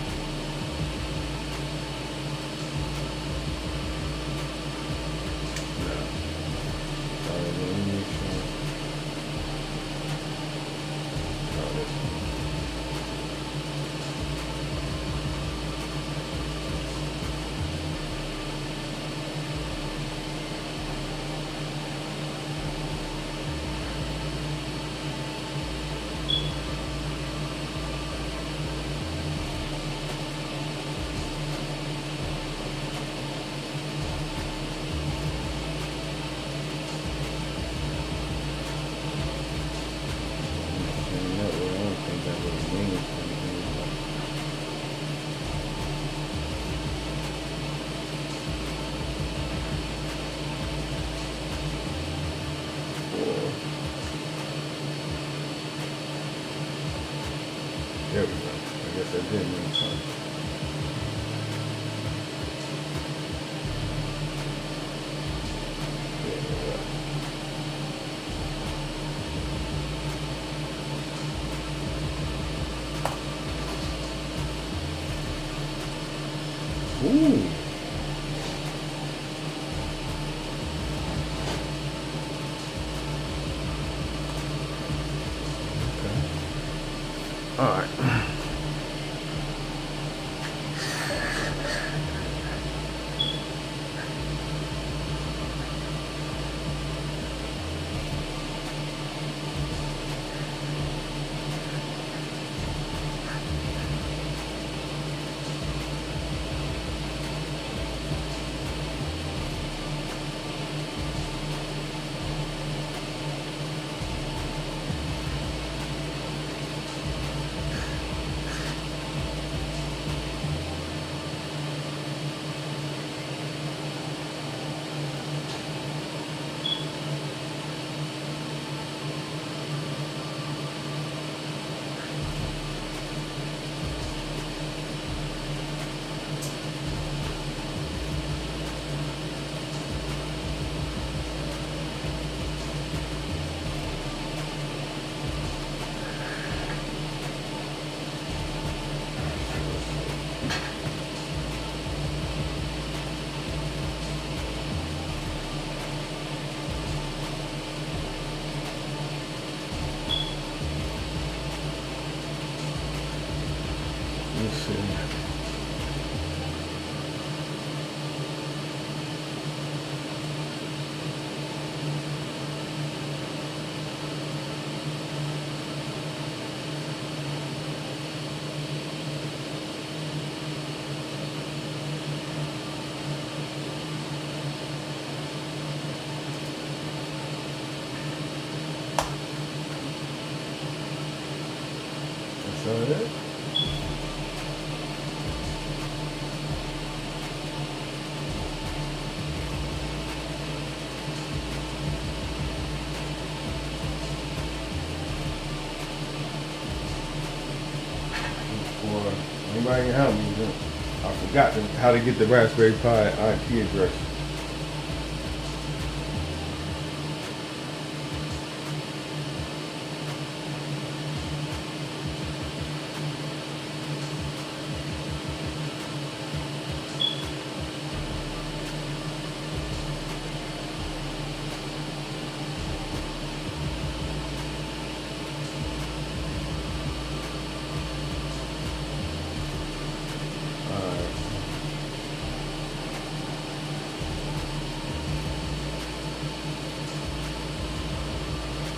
There we go. I guess I did mean something. Ooh. Okay. All right. Let's see. That's all it is. Anybody can help me? I forgot how to get the Raspberry Pi IP address.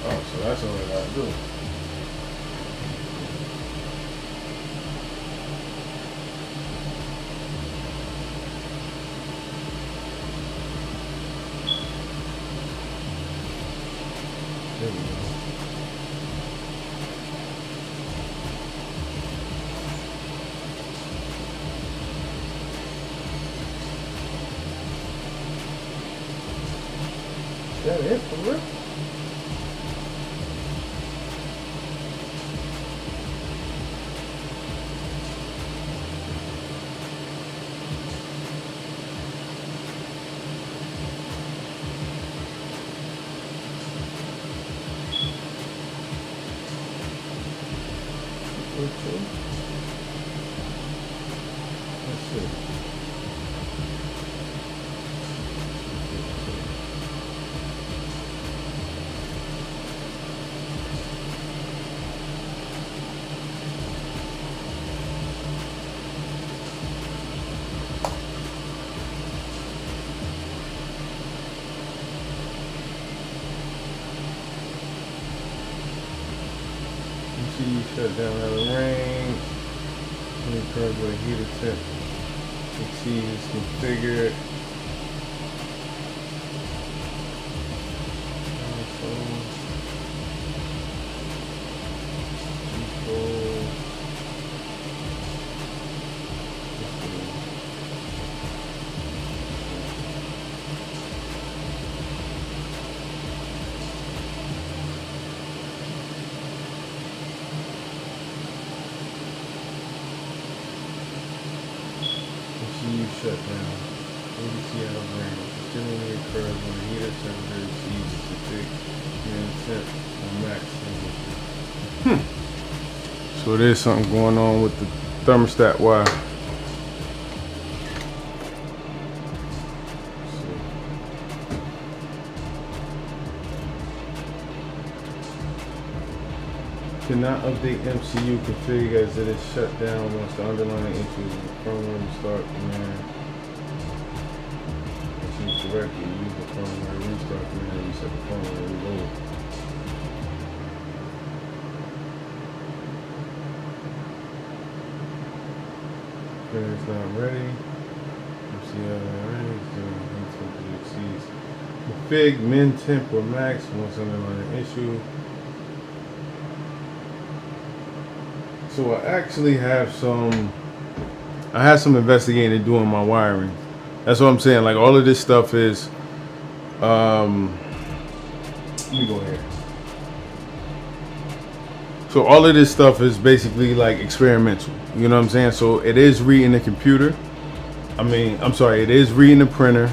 Oh, so that's all I gotta do. There we go. Is that it for real? Okay. Let's see. You shut down out of range. Any curve with a heater temp exceeds configured. Shut down. ABC out of range. Generally occurs when the heater temperature exceeds the temp or max temperature. So there's something going on with the thermostat wire. cannot update MCU config as it is shut down once the underlying issues in the firmware start command. Choose directly, use the firmware restart command, reset the firmware, reload. It's not ready. Config min temp or max once underlying issue. So I actually have some investigating to do on my wiring. That's what I'm saying. Like all of this stuff is let me go here. So all of this stuff is basically like experimental. You know what I'm saying? So it is reading the computer. It is reading the printer.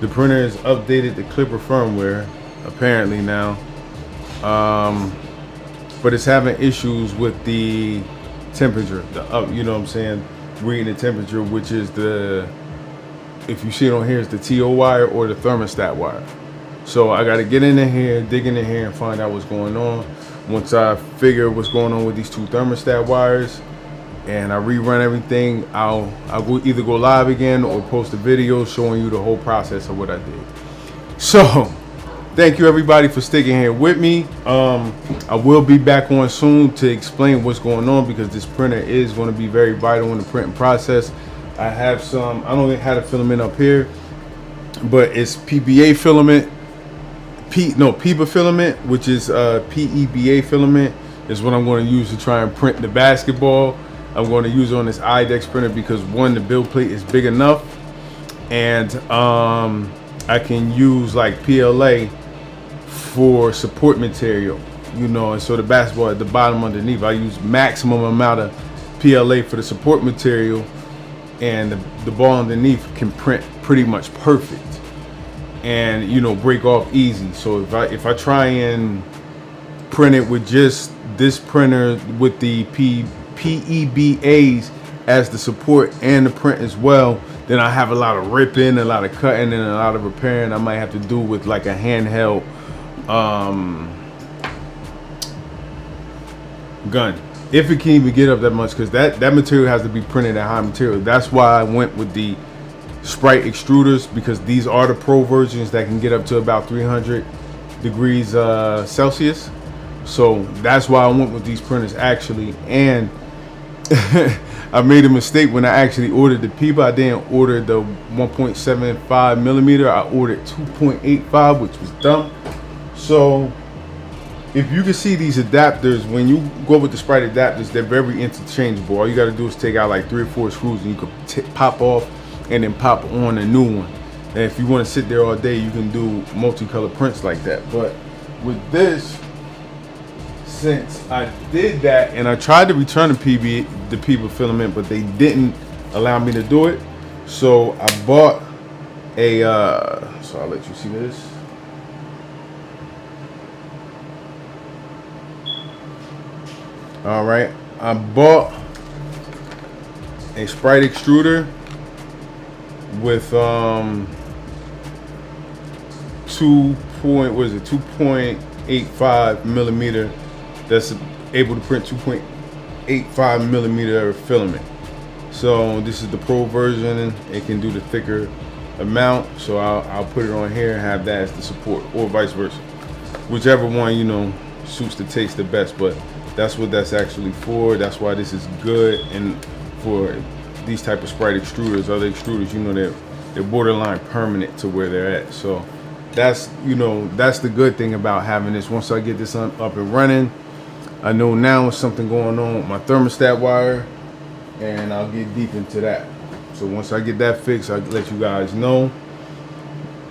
The printer is updated the Clipper firmware, apparently now. But it's having issues with the temperature, you know what I'm saying? Reading the temperature, which is if you see it on here, it's the TO wire or the thermostat wire. So I got to get in here, dig in here and find out what's going on. Once I figure what's going on with these two thermostat wires, and I rerun everything, I'll either go live again or post a video showing you the whole process of what I did. So thank you everybody for sticking here with me. I will be back on soon to explain what's going on, because this printer is going to be very vital in the printing process. I have I don't have a filament up here, but it's PBA filament, PEBA filament, which is PEBA filament is what I'm going to use to try and print the basketball. I'm going to use it on this IDEX printer because one, the build plate is big enough, and I can use like PLA for support material, you know, and so the basketball at the bottom underneath, I use maximum amount of PLA for the support material, and the ball underneath can print pretty much perfect and, you know, break off easy. So if I try and print it with just this printer with the PEBAs as the support and the print as well, then I have a lot of ripping, a lot of cutting, and a lot of repairing I might have to do with like a handheld gun, if it can even get up that much, because that material has to be printed at high material. That's why I went with the Sprite Extruders, because these are the pro versions that can get up to about 300 degrees Celsius. So that's why I went with these printers actually. And I made a mistake when I actually ordered the PEBA. I didn't order the 1.75 millimeter. I ordered 2.85, which was dumb. So if you can see these adapters, when you go with the Sprite adapters, they're very interchangeable. All you got to do is take out like 3 or 4 screws, and you can pop off and then pop on a new one. And if you want to sit there all day, you can do multicolor prints like that. But with this, since I did that and I tried to return the PEBA filament, but they didn't allow me to do it, so I bought a so I'll let you see this. All right, I bought a Sprite extruder with 2.85 millimeter that's able to print 2.85 millimeter filament. So this is the pro version, and it can do the thicker amount, so I'll put it on here and have that as the support, or vice versa, whichever one, you know, suits the taste the best. But that's what that's actually for. That's why this is good. And for these type of Sprite extruders, other extruders, you know, they're borderline permanent to where they're at. So that's, you know, that's the good thing about having this. Once I get this up and running, I know now there's something going on with my thermostat wire, and I'll get deep into that. So once I get that fixed, I'll let you guys know.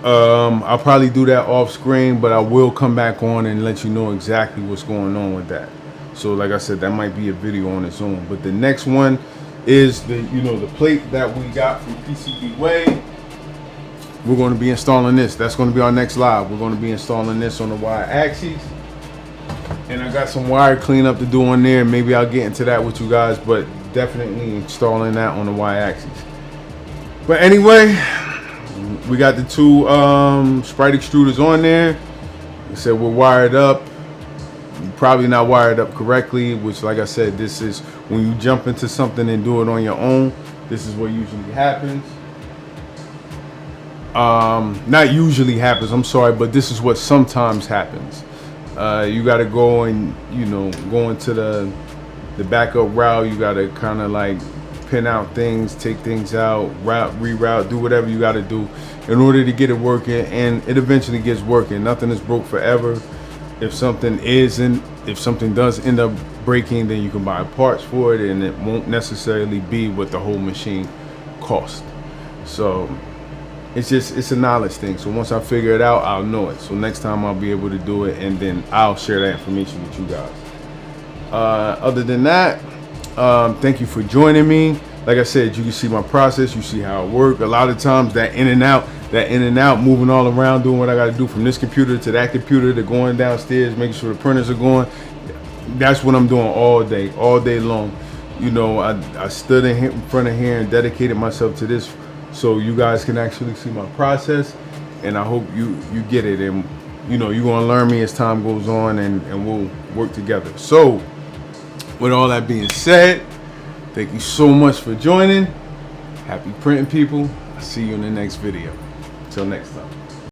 I'll probably do that off screen, but I will come back on and let you know exactly what's going on with that. So like I said, that might be a video on its own. But the next one is the, you know, the plate that we got from PCB Way. We're going to be installing this. That's going to be our next live. We're going to be installing this on the Y axis. And I got some wire cleanup to do on there. Maybe I'll get into that with you guys, but definitely installing that on the Y axis. But anyway, we got the two Sprite extruders on there. Like I said, we're wired up. You're probably not wired up correctly, which, like I said, this is when you jump into something and do it on your own, this is what usually happens. Not usually happens, I'm sorry, but this is what sometimes happens. You got to go and, you know, go into the backup route. You got to kind of like pin out things, take things out, reroute, do whatever you got to do in order to get it working, and it eventually gets working. Nothing is broke forever. If something does end up breaking, then you can buy parts for it, and it won't necessarily be what the whole machine cost. So it's a knowledge thing. So once I figure it out, I'll know it. So next time I'll be able to do it, and then I'll share that information with you guys. Other than that, thank you for joining me. Like I said, you can see my process, you see how it works. A lot of times that in and out, moving all around, doing what I got to do from this computer to that computer, to going downstairs, making sure the printers are going. That's what I'm doing all day long. You know, I stood in front of here and dedicated myself to this so you guys can actually see my process, and I hope you get it, and you know, you're gonna learn me as time goes on, and we'll work together. So with all that being said, thank you so much for joining. Happy printing, people. I'll see you in the next video. Until next time.